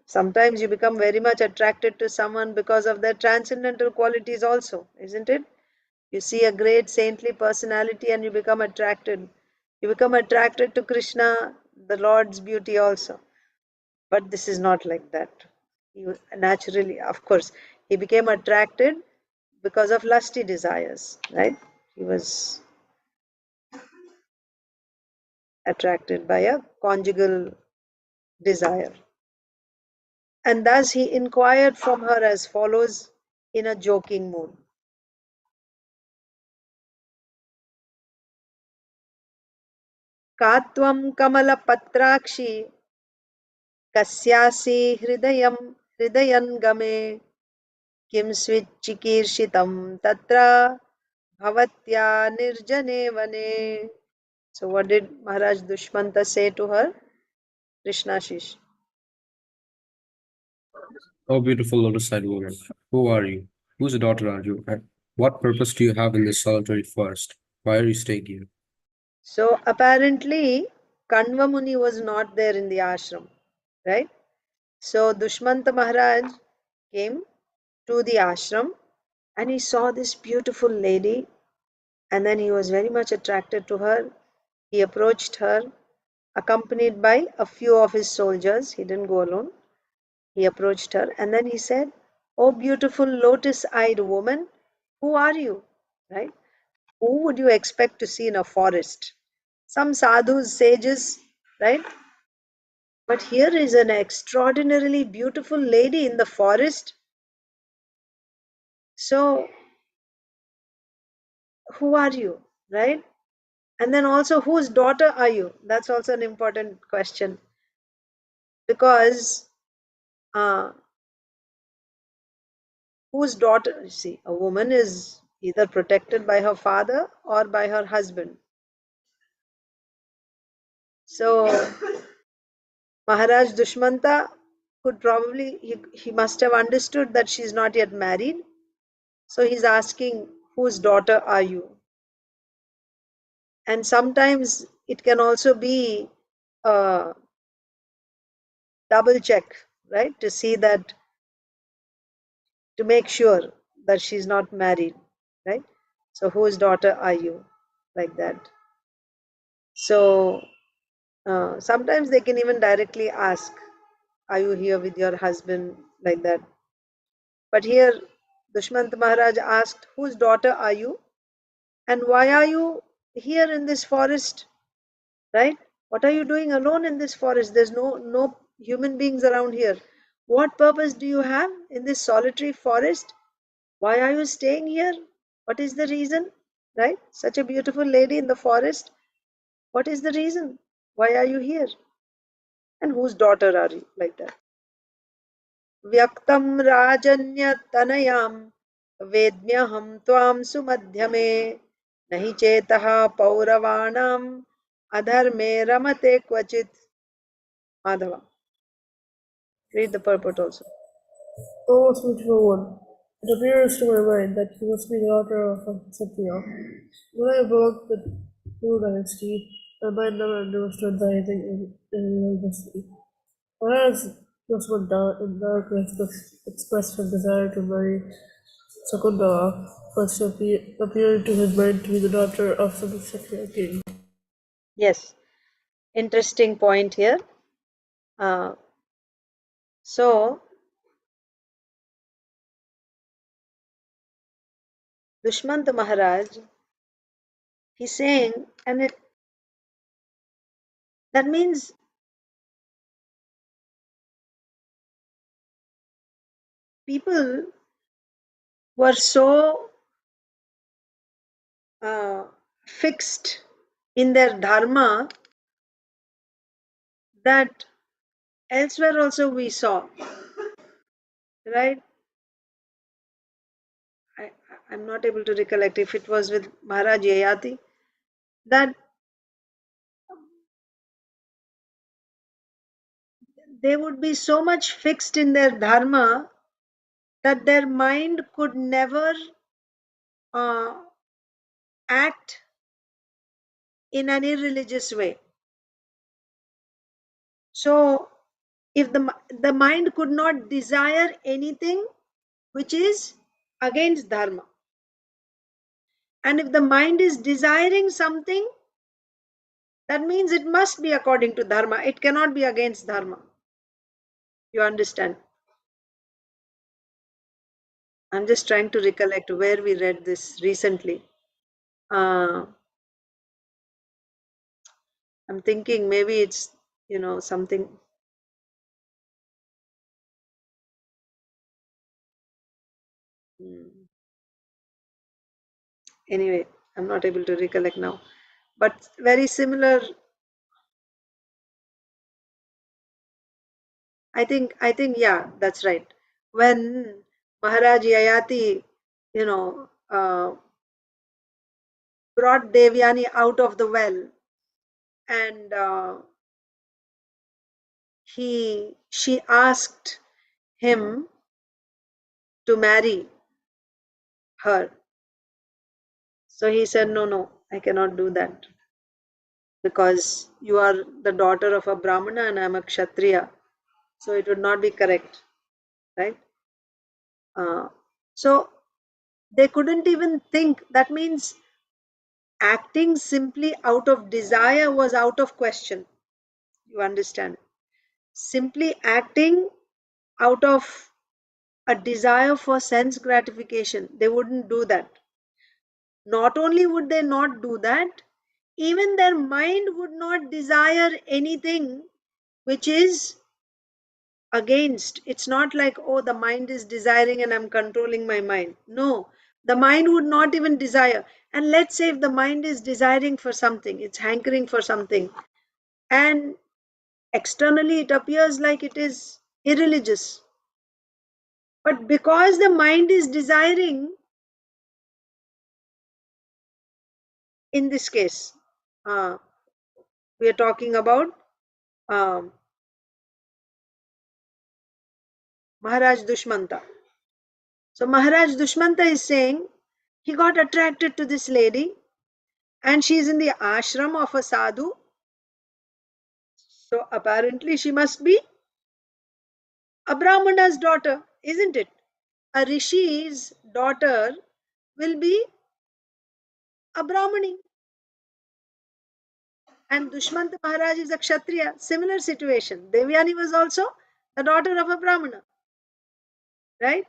sometimes you become very much attracted to someone because of their transcendental qualities also, isn't it? You see a great saintly personality and you become attracted. You become attracted to Krishna, the Lord's beauty also. But this is not like that. He was naturally, of course, he became attracted because of lusty desires, right? He was attracted by a conjugal desire. And thus he inquired from her as follows in a joking mood. Katvam kamala patrakshi kasyasi hridayan game kim switchikirshitam tatra bhavatya nirjane vane. So what did Maharaj Dushmanta say to her? Krishna Shish. Oh, beautiful lotus-eyed woman, who are you? Whose daughter are you? And what purpose do you have in this solitary forest? Why are you staying here? So apparently Kanva Muni was not there in the ashram, right? So Dushmanta Maharaj came to the ashram and he saw this beautiful lady and then he was very much attracted to her. He approached her accompanied by a few of his soldiers. He didn't go alone. He approached her and then he said, "Oh, beautiful lotus-eyed woman, who are you?" Right? Who would you expect to see in a forest? Some sadhus, sages, right? But here is an extraordinarily beautiful lady in the forest. So, who are you? Right? And then also, whose daughter are you? That's also an important question. Because whose daughter? You see, a woman is either protected by her father or by her husband. So, Maharaj Dushmanta could probably, he must have understood that she's not yet married. So he's asking, whose daughter are you? And sometimes it can also be a double check, right? To see that, to make sure that she's not married, right? So whose daughter are you? Like that. So sometimes they can even directly ask, are you here with your husband? Like that. But here, Dushmant Maharaj asked, whose daughter are you? And why are you here in this forest? Right? What are you doing alone in this forest? There's no human beings around here. What purpose do you have in this solitary forest? Why are you staying here? What is the reason? Right? Such a beautiful lady in the forest. What is the reason? Why are you here? And whose daughter are you? Like that. Vyaktam rajanya tanayam vedmyaham tvam sumadhyame nahi chetaha pauravanam adharme ramate kvachit. Madhava. Read the purport also. O most beautiful one, it appears to my mind that you must be the daughter of a Kshatriya. When I belonged to the Kuru dynasty, my mind never understood anything in destiny. Whereas Yaswanta in dark expressed her desire to marry Sakundala, first appeared to his mind to be the daughter of some Kshatriya king. Yes, interesting point here. So, Dushmanta Maharaj, he's saying, and that means people were so fixed in their dharma that elsewhere also we saw, right? I'm not able to recollect if it was with Maharaj Yayati, that they would be so much fixed in their dharma that their mind could never act in an irreligious way. So, if the mind could not desire anything which is against dharma, and if the mind is desiring something, that means it must be according to dharma. It cannot be against dharma. You understand? I'm just trying to recollect where we read this recently. I'm thinking maybe it's, something. Anyway, I'm not able to recollect now. But very similar. I think, yeah, that's right. When Maharaj Yayati, brought Devyani out of the well, and she asked him to marry her. So he said, no, I cannot do that, because you are the daughter of a Brahmana and I am a Kshatriya. So it would not be correct, right? So they couldn't even think. That means acting simply out of desire was out of question. You understand? Simply acting out of a desire for sense gratification, they wouldn't do that. Not only would they not do that, even their mind would not desire anything which is against. It's not like, oh, the mind is desiring and I'm controlling my mind. No, the mind would not even desire. And let's say if the mind is desiring for something, it's hankering for something, and externally it appears like it is irreligious, but because the mind is desiring, in this case, we are talking about Maharaj Dushmanta. So Maharaj Dushmanta is saying he got attracted to this lady, and she is in the ashram of a sadhu. So apparently she must be a Brahmana's daughter, isn't it? A Rishi's daughter will be a Brahmani. And Dushmanta Maharaj is a Kshatriya. Similar situation. Devyani was also the daughter of a Brahmana. Right?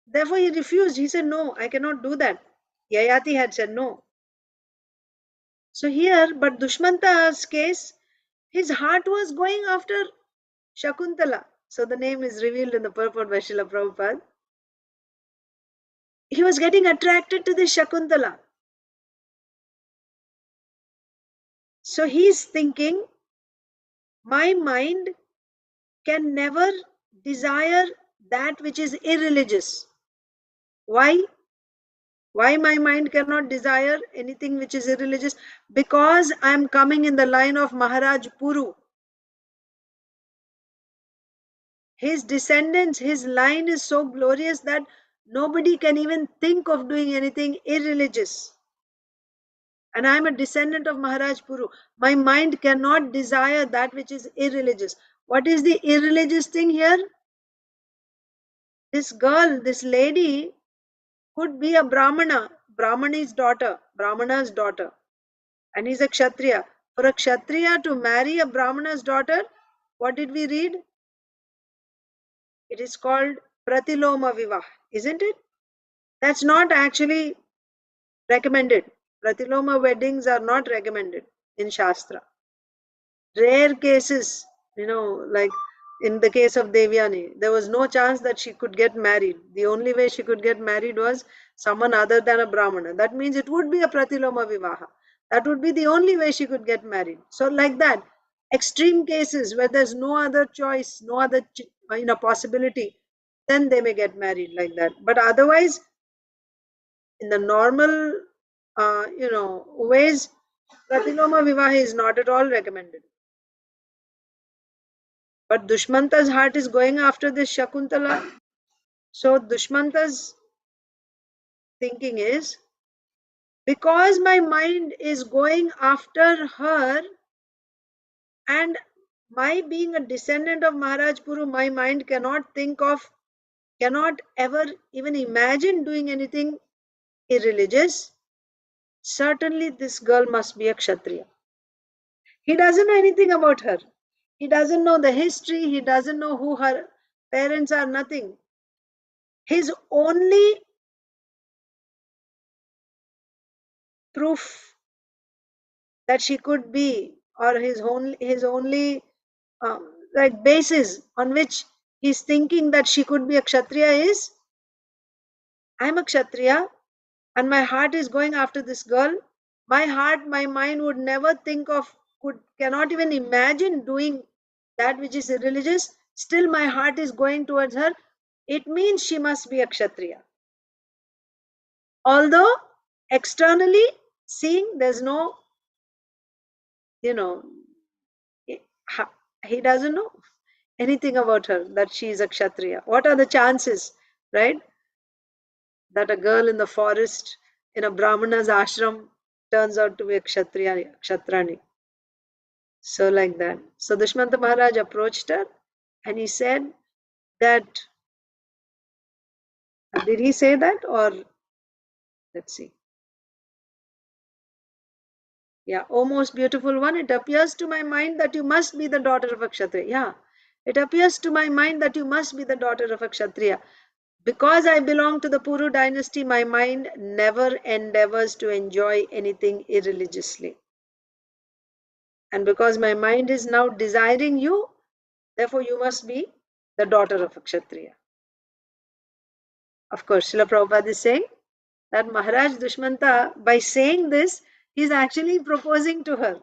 Therefore he refused. He said, no, I cannot do that. Yayati had said no. So here, but Dushmanta's case, his heart was going after Shakuntala. So the name is revealed in the purport by Srila Prabhupada. he was getting attracted to this Shakuntala. So he's thinking, my mind can never desire that which is irreligious. Why? Why my mind cannot desire anything which is irreligious? Because I am coming in the line of Maharaj Puru. His descendants, his line is so glorious that nobody can even think of doing anything irreligious. And I am a descendant of Maharaj Puru. My mind cannot desire that which is irreligious. What is the irreligious thing here? This girl, this lady could be a Brahmana, Brahmana's daughter, and he's a Kshatriya. For a Kshatriya to marry a Brahmana's daughter, what did we read? It is called Pratiloma Vivah, isn't it? That's not actually recommended. Pratiloma weddings are not recommended in Shastra. Rare cases, like in the case of Devyani, there was no chance that she could get married. The only way she could get married was someone other than a Brahmana. That means it would be a Pratiloma Vivaha. That would be the only way she could get married. So like that, extreme cases where there's no other choice, no other possibility, then they may get married like that. But otherwise, in the normal ways, Pratiloma Vivaha is not at all recommended. But Dushmanta's heart is going after this Shakuntala. So Dushmanta's thinking is, because my mind is going after her, and my being a descendant of Maharaj Puru, my mind cannot ever even imagine doing anything irreligious. Certainly this girl must be a Kshatriya. He doesn't know anything about her. He doesn't know the history. He doesn't know who her parents are, nothing. His only proof that she could be, or his only like basis on which he's thinking that she could be a Kshatriya is, I'm a Kshatriya and my heart is going after this girl. My heart, my mind would never think of, cannot even imagine doing that which is irreligious. Still my heart is going towards her. It means she must be a Kshatriya. Although externally seeing, there's no, he doesn't know anything about her, that she is a Kshatriya. What are the chances, right? That a girl in the forest, in a Brahmana's ashram, turns out to be a Kshatrani. So like that. So Dushmanta Maharaj approached her and he said that, did he say that, or let's see. Yeah, O most beautiful one, it appears to my mind that you must be the daughter of a Kshatriya. Yeah, it appears to my mind that you must be the daughter of a Kshatriya. Because I belong to the Puru dynasty, my mind never endeavors to enjoy anything irreligiously. And because my mind is now desiring you, therefore you must be the daughter of a Kshatriya. Of course, Srila Prabhupada is saying that Maharaj Dushmanta, by saying this, he's actually proposing to her.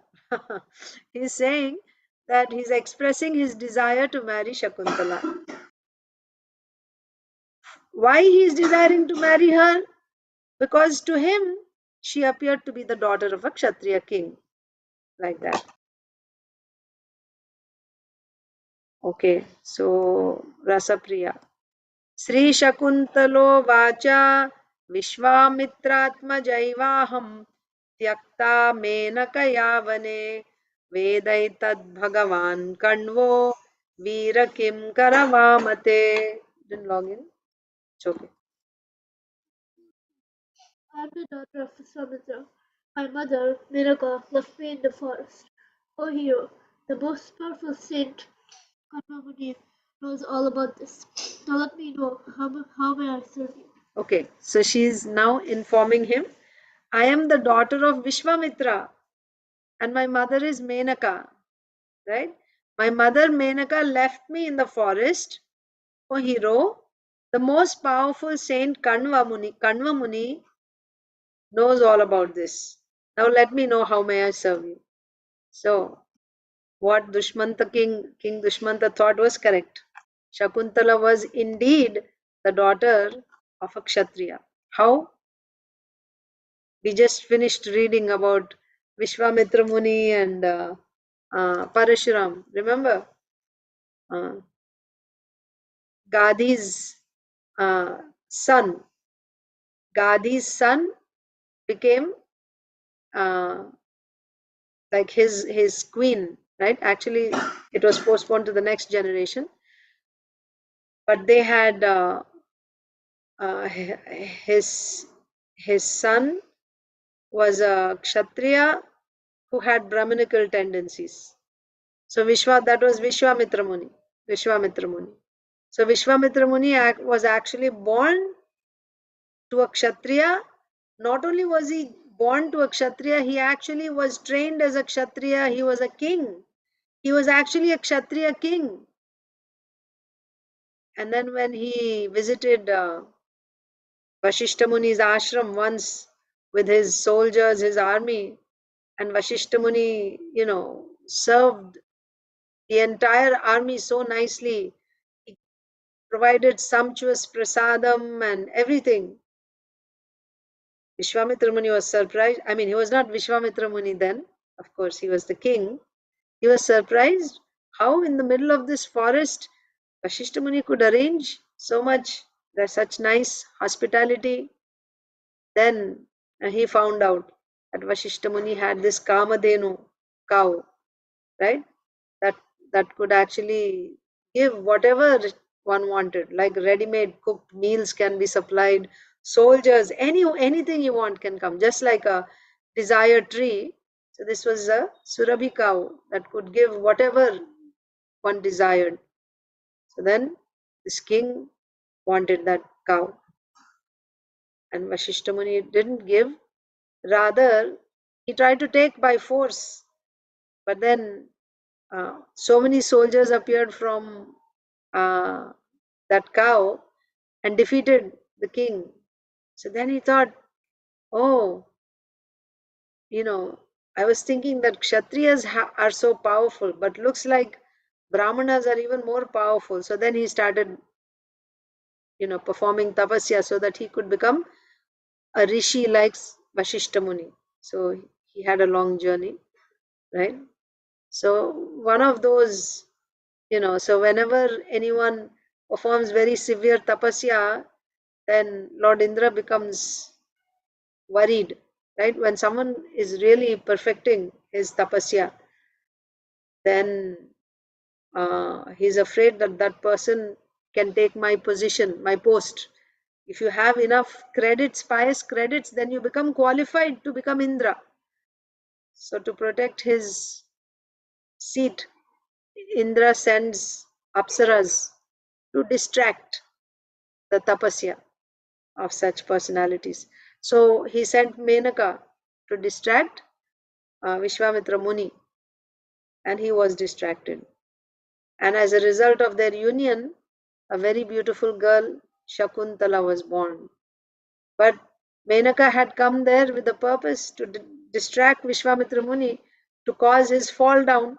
He's saying that he's expressing his desire to marry Shakuntala. Why he is desiring to marry her? Because to him, she appeared to be the daughter of a Kshatriya king. Like that. Okay, so Rasapriya. Sri Shakuntalo Vacha Vishwamitratmajayvaham Tyakta Menakayavane Vedaitad Bhagavan Kanvo Veera Kim Karavamate. Didn't log in? It's okay. I am the daughter of Vishwamitra. My mother, Menaka, left me in the forest. O hero, the most powerful saint, Karmamuni, knows all about this. Now let me know, how may I serve you? Okay, so she is now informing him, I am the daughter of Vishwamitra and my mother is Menaka, right? My mother Menaka left me in the forest. O hero, The most powerful saint Kanva Muni knows all about this. Now let me know how may I serve you. So what Dushmanta King Dushmanta thought was correct. Shakuntala was indeed the daughter of a Kshatriya. How? We just finished reading about Vishwamitra Muni and Parashuram. Remember? Gadi's son. Gadi's son became like his queen, right? Actually, it was postponed to the next generation. But they had his son was a Kshatriya who had Brahminical tendencies. So that was Vishwamitra Muni. Vishwamitra Muni. So Vishwamitra Muni was actually born to a Kshatriya. Not only was he born to a Kshatriya, he actually was trained as a Kshatriya. He was a king. He was actually a Kshatriya king. And then when he visited Vashishta Muni's ashram once with his soldiers, his army, and Vashishta Muni, served the entire army so nicely. He provided sumptuous prasadam and everything. Vishwamitra Muni was surprised. I mean, he was not Vishwamitra Muni then. Of course, he was the king. He was surprised how in the middle of this forest Vashishta Muni could arrange so much. There's such nice hospitality. Then he found out that Vashishta Muni had this Kamadhenu cow, right? That could actually give whatever one wanted, like ready-made cooked meals can be supplied. Soldiers, anything you want can come, just like a desire tree. So this was a Surabhi cow that could give whatever one desired. So then this king wanted that cow, and Vashishta Muni didn't give. Rather, he tried to take by force. But then so many soldiers appeared from that cow and defeated the king. So then he thought, oh, I was thinking that Kshatriyas are so powerful, but looks like Brahmanas are even more powerful. So then he started, performing tapasya so that he could become a rishi like Vashishta Muni. So he had a long journey, right? So one of those, so whenever anyone performs very severe tapasya, then Lord Indra becomes worried, right? When someone is really perfecting his tapasya, then he's afraid that that person can take my position, my post. If you have enough credits, pious credits, then you become qualified to become Indra. So to protect his seat, Indra sends apsaras to distract the tapasya of such personalities. So he sent Menaka to distract Vishwamitra Muni, and he was distracted. And as a result of their union, a very beautiful girl, Shakuntala, was born. But Menaka had come there with the purpose to distract Vishwamitra Muni, to cause his fall down.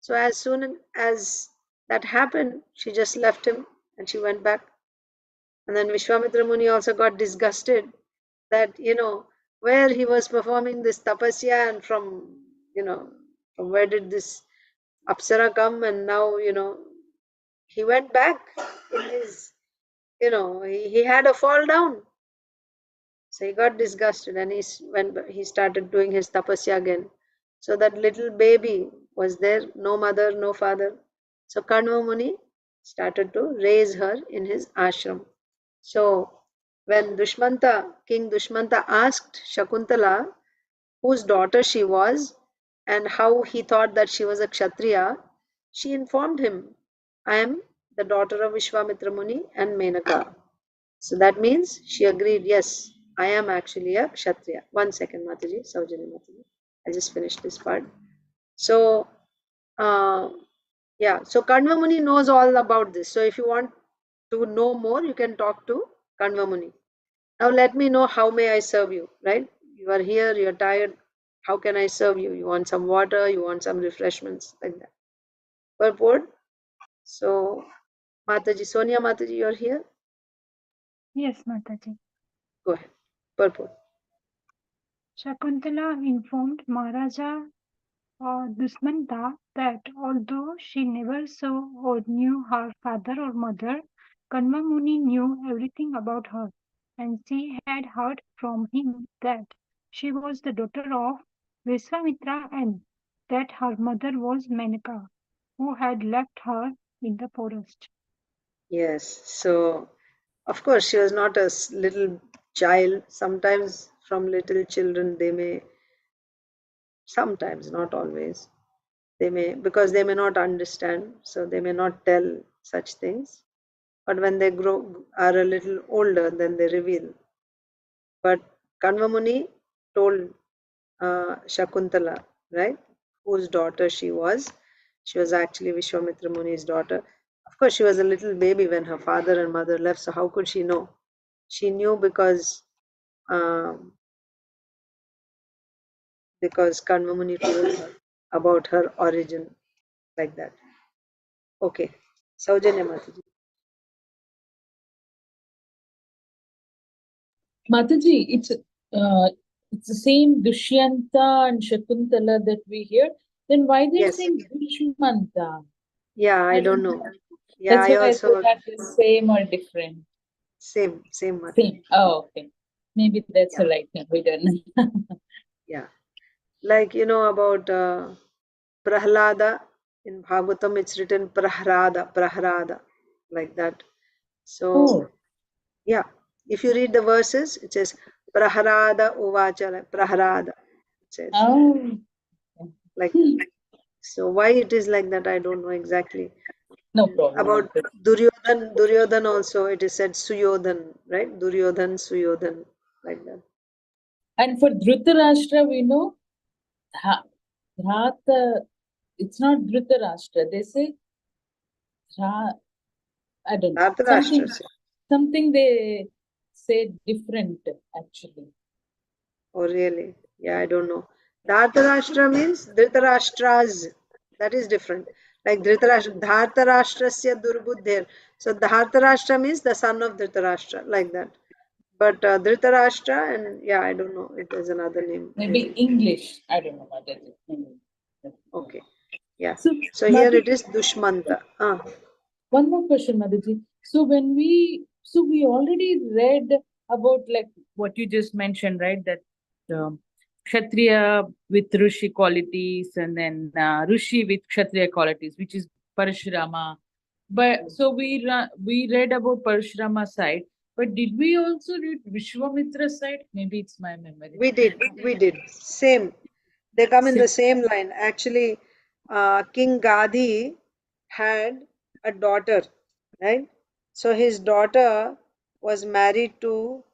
So as soon as that happened, she just left him and she went back. And then Vishwamitra Muni also got disgusted that, where he was performing this tapasya, and from where did this Apsara come, and now, he went back in his, he had a fall down. So he got disgusted and he started doing his tapasya again. So that little baby was there, no mother, no father. So Kanva Muni started to raise her in his ashram. So when King Dushmanta asked Shakuntala whose daughter she was and how he thought that she was a Kshatriya, she informed him, I am the daughter of Vishwamitra Muni and Menaka. So that means she agreed, yes, I am actually a Kshatriya. 1 second, Mataji, Saujanya Mataji. I just finished this part. So, so Kanva Muni knows all about this. So if you want to know more, you can talk to Kanvamuni. Now let me know, how may I serve you, right? You are here, you are tired. How can I serve you? You want some water, you want some refreshments, like that. Purport. So, Mataji, Sonia Mataji, you are here? Yes, Mataji. Go ahead. Purport. Shakuntala informed Maharaja Dusmanta that although she never saw or knew her father or mother, Kanvamuni knew everything about her, and she had heard from him that she was the daughter of Viswamitra and that her mother was Menaka, who had left her in the forest. Yes. So, of course, she was not a little child. Sometimes from little children, they may, sometimes, not always, they may, because they may not understand, so they may not tell such things. But when they are a little older, then they reveal. But Kanvamuni told Shakuntala, right, whose daughter she was. She was actually Vishwamitra Muni's daughter. Of course, she was a little baby when her father and mother left, so how could she know? She knew because Kanvamuni told her about her origin, like that. Okay. Saujanya Mataji. Mataji, it's the same Dushyanta and Shakuntala that we hear. Then why they're Yes. saying Dushmanta? Yeah, I I don't don't know. know. Yeah, That's I why I thought also, that is same or different. same Mataji. Same. Oh, okay. Maybe that's Yeah. the right thing. We don't know. Yeah. Like, you know about Prahlada, in Bhagavatam it's written Prahrada, like that. So, Oh. yeah, if you read the verses, it says Prahrada Uvacha, like Prahrada, it says, Oh. like that. So, why it is like that, I don't know exactly. No problem. About Duryodhan also, it is said Suyodhan, right? Duryodhan, Suyodhan, like that. And for Dhritarashtra, we know Dhrata, it's not Dhritarashtra. They say I don't know. Dhartarashtra. Something they say different actually. Oh, really? Yeah, I don't know. Dhartarashtra means Dhritarashtras. That is different. Like Dhritarashtra, Dhartarashtrasya Durbuddhir. So Dhartarashtra means the son of Dhritarashtra, like that. But Dhritarashtra, and yeah, I don't know if there's another name. Maybe English. I don't know what that is. Okay. Yeah. So, So here it is Dushmanta. one more question, Madhuji. So we already read about like what you just mentioned, right? That Kshatriya with Rishi qualities and then Rishi with Kshatriya qualities, which is Parashurama. But so we read about Parashurama side, but did we also read Vishwamitra side? Maybe it's my memory. We did. Same. They come in the same line. Actually, King Gadi had a daughter, right? So his daughter was married to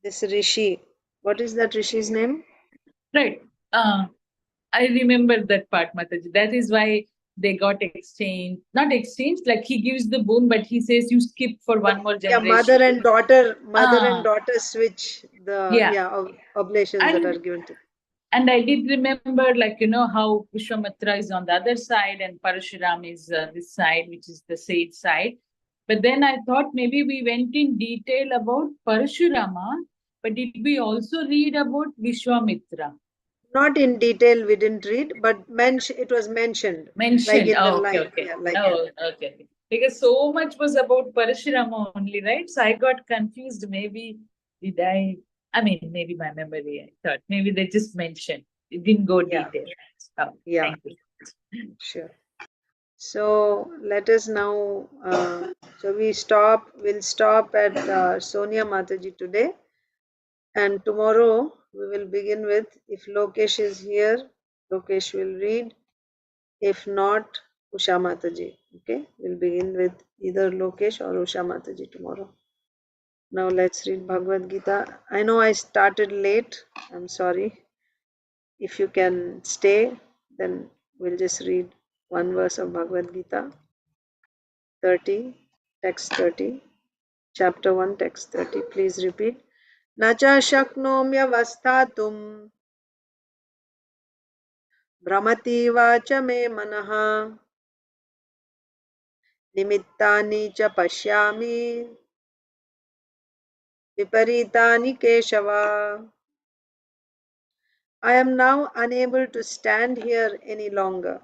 this rishi. What is that rishi's name? Right. I remember that part, Mataji. That is why they got exchanged. Not exchanged, like he gives the boon, but he says you skip for one more Yeah, generation. mother and daughter switch the Yeah. oblations that are given to. And I did remember, like, you know, how Vishwamitra is on the other side and Parashuram is this side, which is the sage side. But then I thought maybe we went in detail about Parashurama, but did we also read about Vishwamitra? Not in detail, we didn't read, but it was mentioned. Like in the line. Okay. Yeah, like Okay. Because so much was about Parashurama only, right? So I got confused. Maybe did I mean, maybe my memory, I thought maybe they just mentioned. It didn't go detail. Oh, yeah, thank you. sure. So let us now, we'll stop at Sonia Mataji today. And tomorrow we will begin with, if Lokesh is here, Lokesh will read. If not, Usha Mataji. Okay, we'll begin with either Lokesh or Usha Mataji tomorrow. Now let's read Bhagavad Gita. I know I started late. I'm sorry. If you can stay, then we'll just read one verse of Bhagavad Gita. 30, text 30. chapter 1, text 30. Please repeat. Nacha shaknomyavastatum भ्रमति वाच मे मनः निमित्तानि च पश्यामि विपरीतानि Keshav. I am now unable to stand here any longer.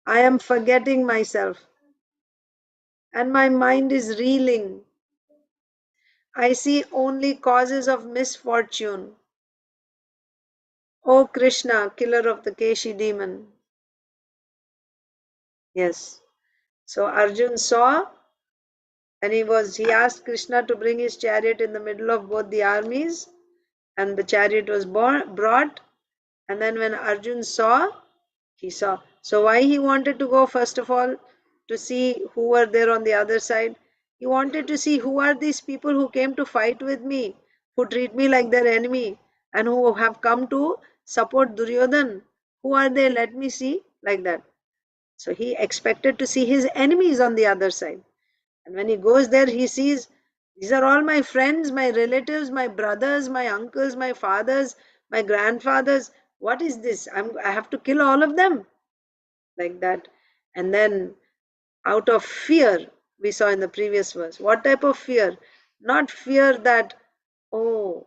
I am forgetting myself and my mind is reeling. I see only causes of misfortune. O Krishna, killer of the Keshi demon. Yes. So Arjun saw, and he asked Krishna to bring his chariot in the middle of both the armies, and the chariot was brought, and then when Arjun saw, he saw. So why he wanted to go, first of all, to see who were there on the other side? He wanted to see who are these people who came to fight with me, who treat me like their enemy, and who have come to support Duryodhan. Who are they? Let me see, like that. So he expected to see his enemies on the other side. And when he goes there, he sees, these are all my friends, my relatives, my brothers, my uncles, my fathers, my grandfathers. What is this? I have to kill all of them, like that. And then out of fear, we saw in the previous verse, what type of fear? Not fear that, oh,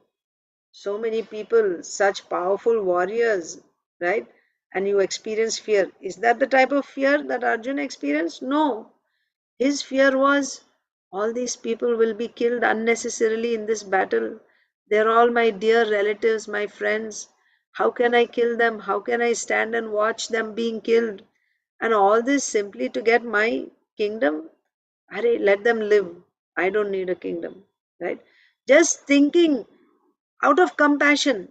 so many people, such powerful warriors, right? And you experience fear. Is that the type of fear that Arjuna experienced? No. His fear was, all these people will be killed unnecessarily in this battle. They're all my dear relatives, my friends. How can I kill them? How can I stand and watch them being killed? And all this simply to get my kingdom? Arey, let them live. I don't need a kingdom, right? Just thinking out of compassion.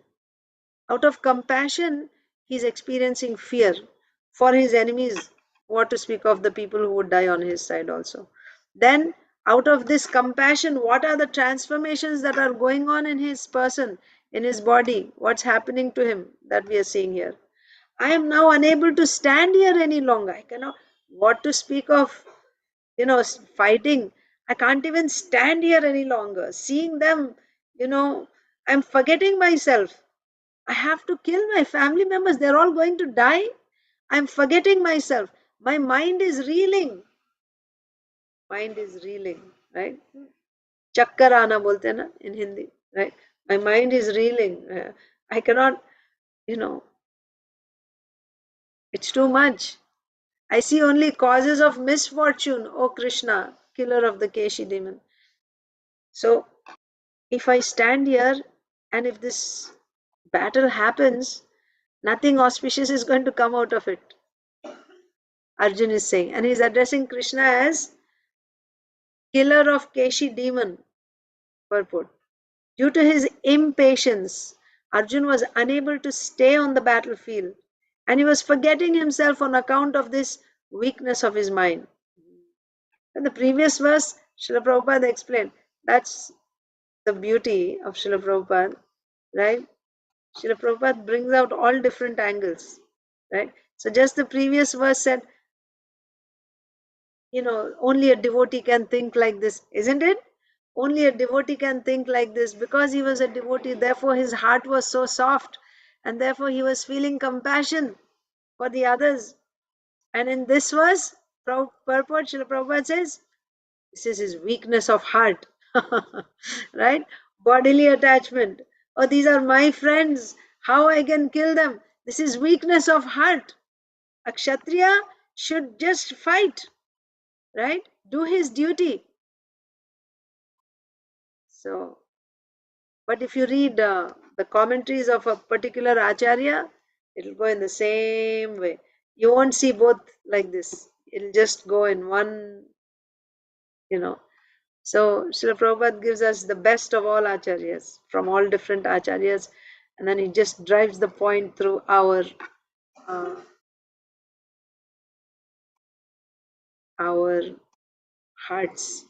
Out of compassion, he's experiencing fear for his enemies, what to speak of the people who would die on his side also. Then, out of this compassion, what are the transformations that are going on in his person, in his body? What's happening to him that we are seeing here? I am now unable to stand here any longer. I cannot, what to speak of, fighting. I can't even stand here any longer. Seeing them, I'm forgetting myself. I have to kill my family members. They're all going to die. I'm forgetting myself. My mind is reeling. Mind is reeling, right? Chakkar aana bolte na in Hindi, right? My mind is reeling. I cannot, it's too much. I see only causes of misfortune, O Krishna, killer of the Keshi demon. So, if I stand here and if this battle happens, nothing auspicious is going to come out of it. Arjun is saying, and he's addressing Krishna as killer of Keshi demon. Purport. Due to his impatience, Arjun was unable to stay on the battlefield and he was forgetting himself on account of this weakness of his mind. In the previous verse, Srila Prabhupada explained, that's the beauty of Srila Prabhupada, right? Srila Prabhupada brings out all different angles, right? So just the previous verse said, only a devotee can think like this, isn't it? Only a devotee can think like this. Because he was a devotee, therefore his heart was so soft, and therefore he was feeling compassion for the others. And in this verse, purport, Srila Prabhupada says, this is his weakness of heart, right? Bodily attachment. Oh, these are my friends. How I can kill them? This is weakness of heart. A Kshatriya should just fight, right? Do his duty. So, but if you read the commentaries of a particular Acharya, it'll go in the same way. You won't see both like this. It'll just go in one, So, Srila Prabhupada gives us the best of all Acharyas, from all different Acharyas, and then he just drives the point through our hearts,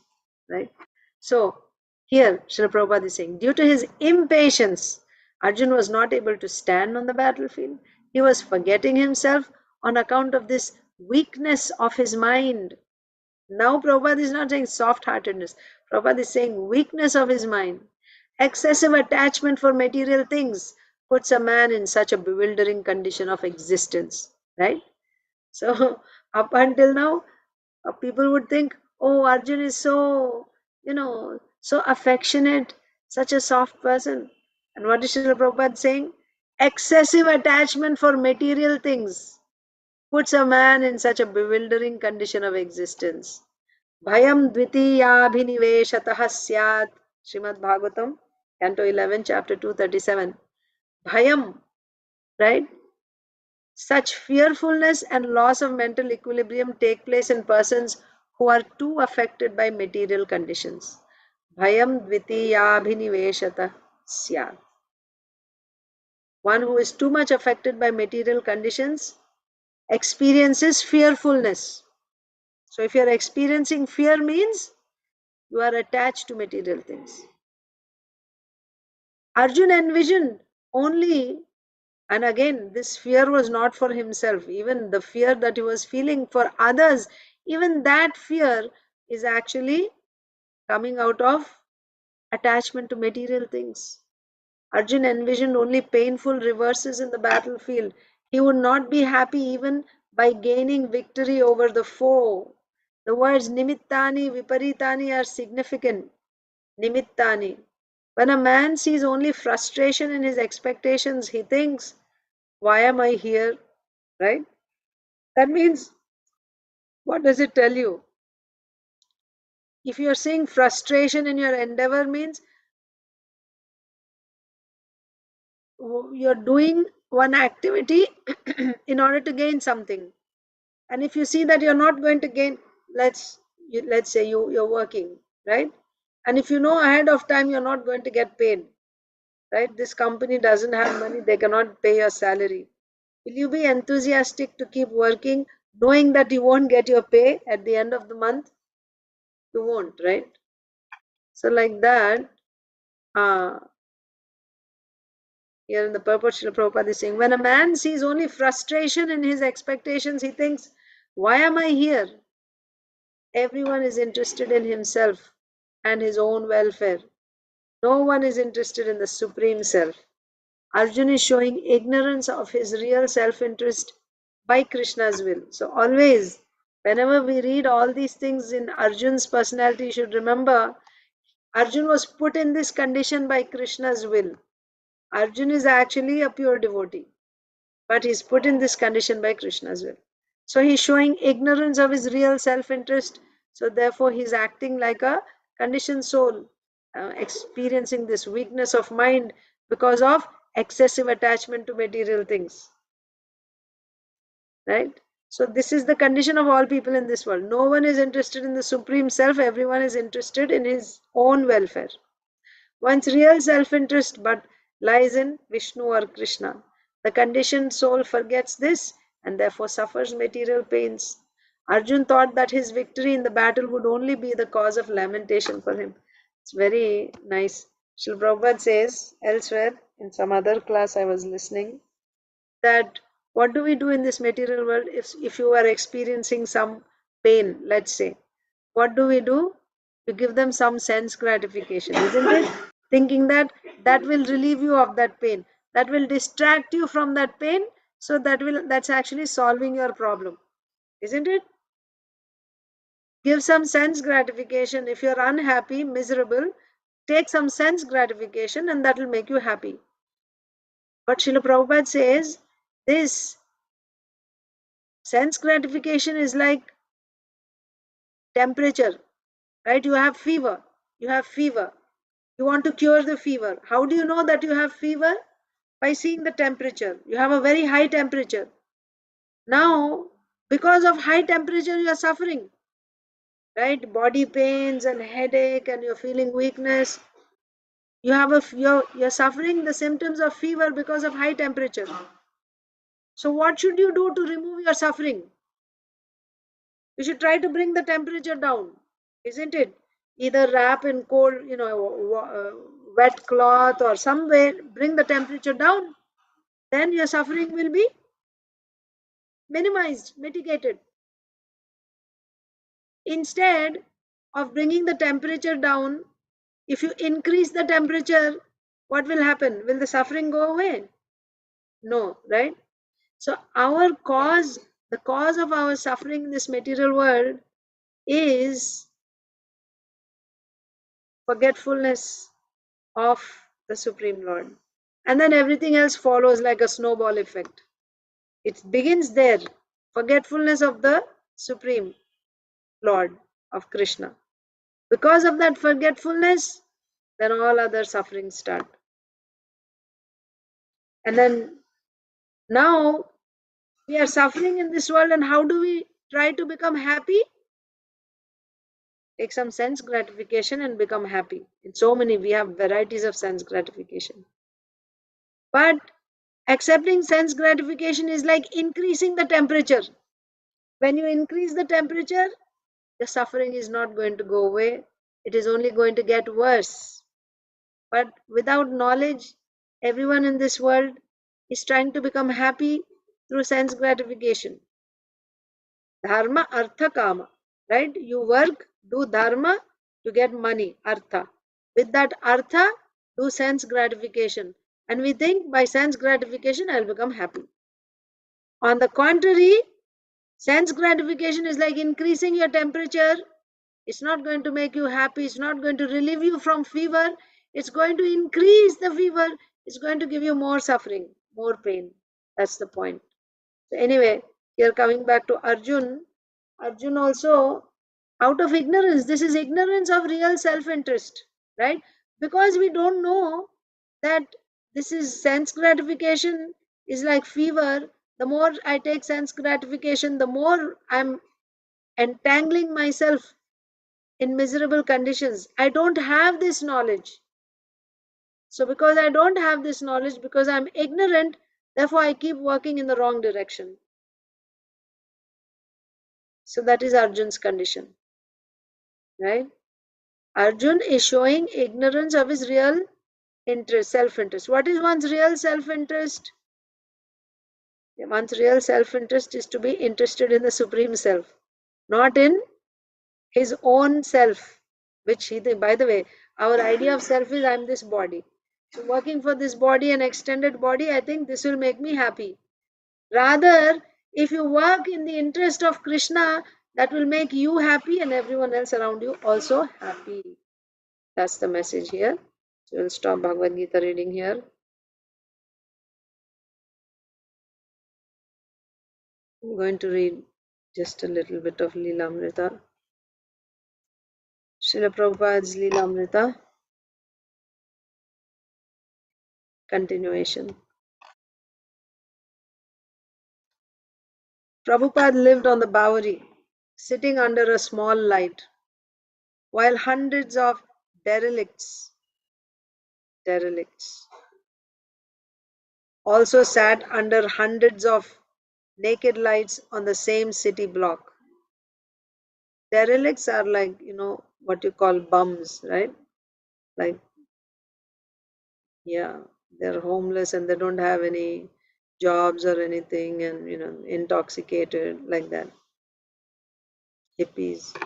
right? So, here Srila Prabhupada is saying, due to his impatience, Arjun was not able to stand on the battlefield. He was forgetting himself on account of this weakness of his mind. Now Prabhupada is not saying soft-heartedness. Prabhupada is saying weakness of his mind. Excessive attachment for material things puts a man in such a bewildering condition of existence, right? So up until now, people would think, oh, Arjun is so, so affectionate, such a soft person. And what is Srila Prabhupada saying? Excessive attachment for material things puts a man in such a bewildering condition of existence. Bhayam dvitiyabhiniveshatah syat. Srimad Bhagavatam, Canto 11, Chapter 237. Bhayam, right? Such fearfulness and loss of mental equilibrium take place in persons who are too affected by material conditions. Bhayam dvitiyabhiniveshatah syat. One who is too much affected by material conditions experiences fearfulness. So if you are experiencing fear means you are attached to material things. Arjun envisioned only, and again, this fear was not for himself. Even the fear that he was feeling for others, even that fear is actually coming out of attachment to material things. Arjun envisioned only painful reverses in the battlefield. He would not be happy even by gaining victory over the foe. The words nimittani, viparitani are significant. Nimittani. When a man sees only frustration in his expectations, he thinks, why am I here? Right? That means, what does it tell you? If you are seeing frustration in your endeavor, means you're doing one activity in order to gain something. And if you see that you're not going to gain, let's say you're working, right? And if you know ahead of time you're not going to get paid, right? This company doesn't have money, they cannot pay your salary. Will you be enthusiastic to keep working knowing that you won't get your pay at the end of the month? You won't, right? So like that, here in the purport, Srila Prabhupada is saying, when a man sees only frustration in his expectations, he thinks, why am I here? Everyone is interested in himself and his own welfare. No one is interested in the Supreme Self. Arjuna is showing ignorance of his real self-interest by Krishna's will. So always, whenever we read all these things in Arjun's personality, you should remember, Arjun was put in this condition by Krishna's will. Arjun is actually a pure devotee, but he's put in this condition by Krishna's will. So he's showing ignorance of his real self-interest. So therefore he's acting like a conditioned soul, experiencing this weakness of mind because of excessive attachment to material things. Right? So this is the condition of all people in this world. No one is interested in the Supreme Self. Everyone is interested in his own welfare. One's real self-interest but lies in Vishnu or Krishna. The conditioned soul forgets this and therefore suffers material pains. Arjun thought that his victory in the battle would only be the cause of lamentation for him. It's very nice. Srila Prabhupada says elsewhere, in some other class I was listening, that what do we do in this material world if you are experiencing some pain, let's say, what do? You give them some sense gratification, isn't it? Thinking that that will relieve you of that pain, that will distract you from that pain, so that's actually solving your problem, isn't it? Give some sense gratification. If you're unhappy, miserable, take some sense gratification and that will make you happy. But Srila Prabhupada says this sense gratification is like temperature, right? You have fever. You want to cure the fever. How do you know that you have fever? By seeing the temperature. You have a very high temperature. Now, because of high temperature, you are suffering, right? Body pains and headache, and you're feeling weakness. You're suffering the symptoms of fever because of high temperature. So what should you do to remove your suffering? You should try to bring the temperature down, isn't it? Either wrap in cold, wet cloth or some way, bring the temperature down. Then your suffering will be minimized, mitigated. instead of bringing the temperature down, if you increase the temperature, what will happen? Will the suffering go away? No, right? So our cause, the cause of our suffering in this material world is forgetfulness of the Supreme Lord. And then everything else follows like a snowball effect. It begins there, forgetfulness of the Supreme Lord of Krishna. Because of that forgetfulness, then all other sufferings start. And then now we are suffering in this world, and how do we try to become happy? Take some sense gratification and become happy. In so many, we have varieties of sense gratification. But accepting sense gratification is like increasing the temperature. When you increase the temperature, the suffering is not going to go away. It is only going to get worse. But without knowledge, everyone in this world is trying to become happy through sense gratification. Dharma, artha, kama. Right? You work, do dharma to get money, artha. With that artha, do sense gratification. And we think by sense gratification, I'll become happy. On the contrary, sense gratification is like increasing your temperature. It's not going to make you happy. It's not going to relieve you from fever. It's going to increase the fever. It's going to give you more suffering, more pain. That's the point. So anyway, here coming back to Arjun. Arjun also, out of ignorance, this is ignorance of real self-interest, right? Because we don't know that this is sense gratification is like fever. The more I take sense gratification, the more I'm entangling myself in miserable conditions. I don't have this knowledge. So because I don't have this knowledge, because I'm ignorant, therefore I keep working in the wrong direction. So that is Arjun's condition, right? Arjun is showing ignorance of his real interest, self-interest. What is one's real self-interest? One's real self-interest is to be interested in the Supreme Self, not in his own self, which he, by the way, our idea of self is I'm this body. So working for this body, an extended body, I think this will make me happy. Rather, if you work in the interest of Krishna, that will make you happy and everyone else around you also happy. That's the message here. So we'll stop Bhagavad Gita reading here. I'm going to read just a little bit of Leelamrita. Srila Prabhupada's Leelamrita. Continuation. Prabhupada lived on the Bowery, sitting under a small light, while hundreds of derelicts also sat under hundreds of naked lights on the same city block. Derelicts are like, what you call bums, right? Like, yeah, they're homeless and they don't have any jobs or anything, and, intoxicated like that. Hippies.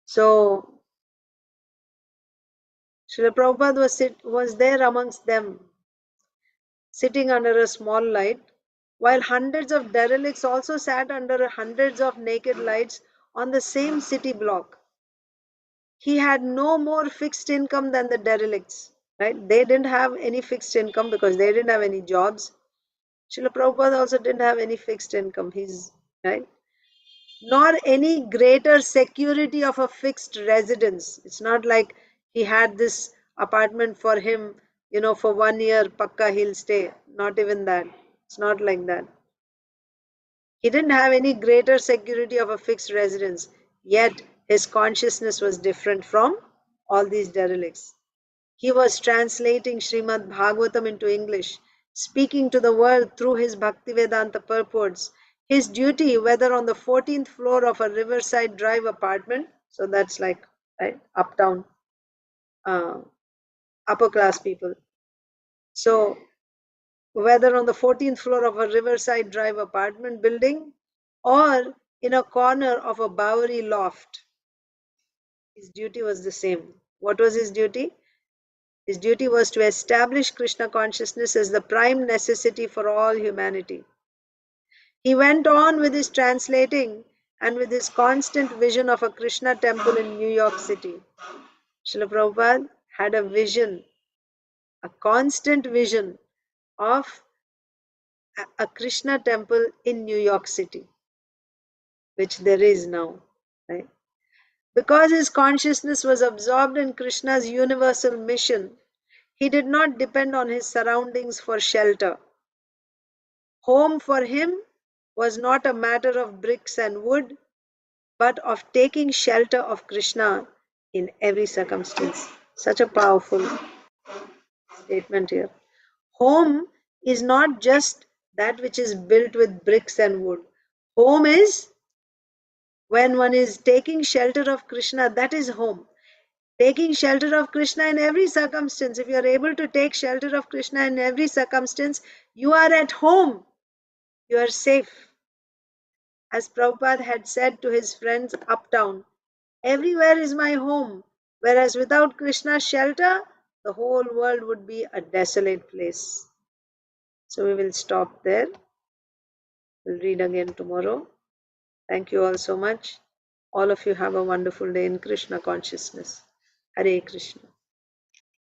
So, Srila Prabhupada was there amongst them, sitting under a small light, while hundreds of derelicts also sat under hundreds of naked lights on the same city block. He had no more fixed income than the derelicts, right? They didn't have any fixed income because they didn't have any jobs. Srila Prabhupada also didn't have any fixed income. Right? Nor any greater security of a fixed residence. It's not like he had this apartment for him, for 1 year, pakka he'll stay. Not even that. It's not like that. He didn't have any greater security of a fixed residence, yet his consciousness was different from all these derelicts. He was translating Srimad Bhagavatam into English, speaking to the world through his Bhaktivedanta purports. His duty, whether on the 14th floor of a Riverside Drive apartment, so that's like, right, uptown, upper class people. So whether on the 14th floor of a Riverside Drive apartment building or in a corner of a Bowery loft. His duty was the same. What was his duty? His duty was to establish Krishna consciousness as the prime necessity for all humanity. He went on with his translating and with his constant vision of a Krishna temple in New York City. Srila Prabhupada had a vision, a constant vision of a Krishna temple in New York City, which there is now, right? Because his consciousness was absorbed in Krishna's universal mission, he did not depend on his surroundings for shelter. Home for him was not a matter of bricks and wood, but of taking shelter of Krishna in every circumstance. Such a powerful statement here. Home is not just that which is built with bricks and wood. Home is when one is taking shelter of Krishna, that is home. Taking shelter of Krishna in every circumstance. If you are able to take shelter of Krishna in every circumstance, you are at home. You are safe. As Prabhupada had said to his friends uptown, everywhere is my home, whereas without Krishna's shelter, the whole world would be a desolate place. So we will stop there. We'll read again tomorrow. Thank you all so much. All of you have a wonderful day in Krishna consciousness. Hare Krishna.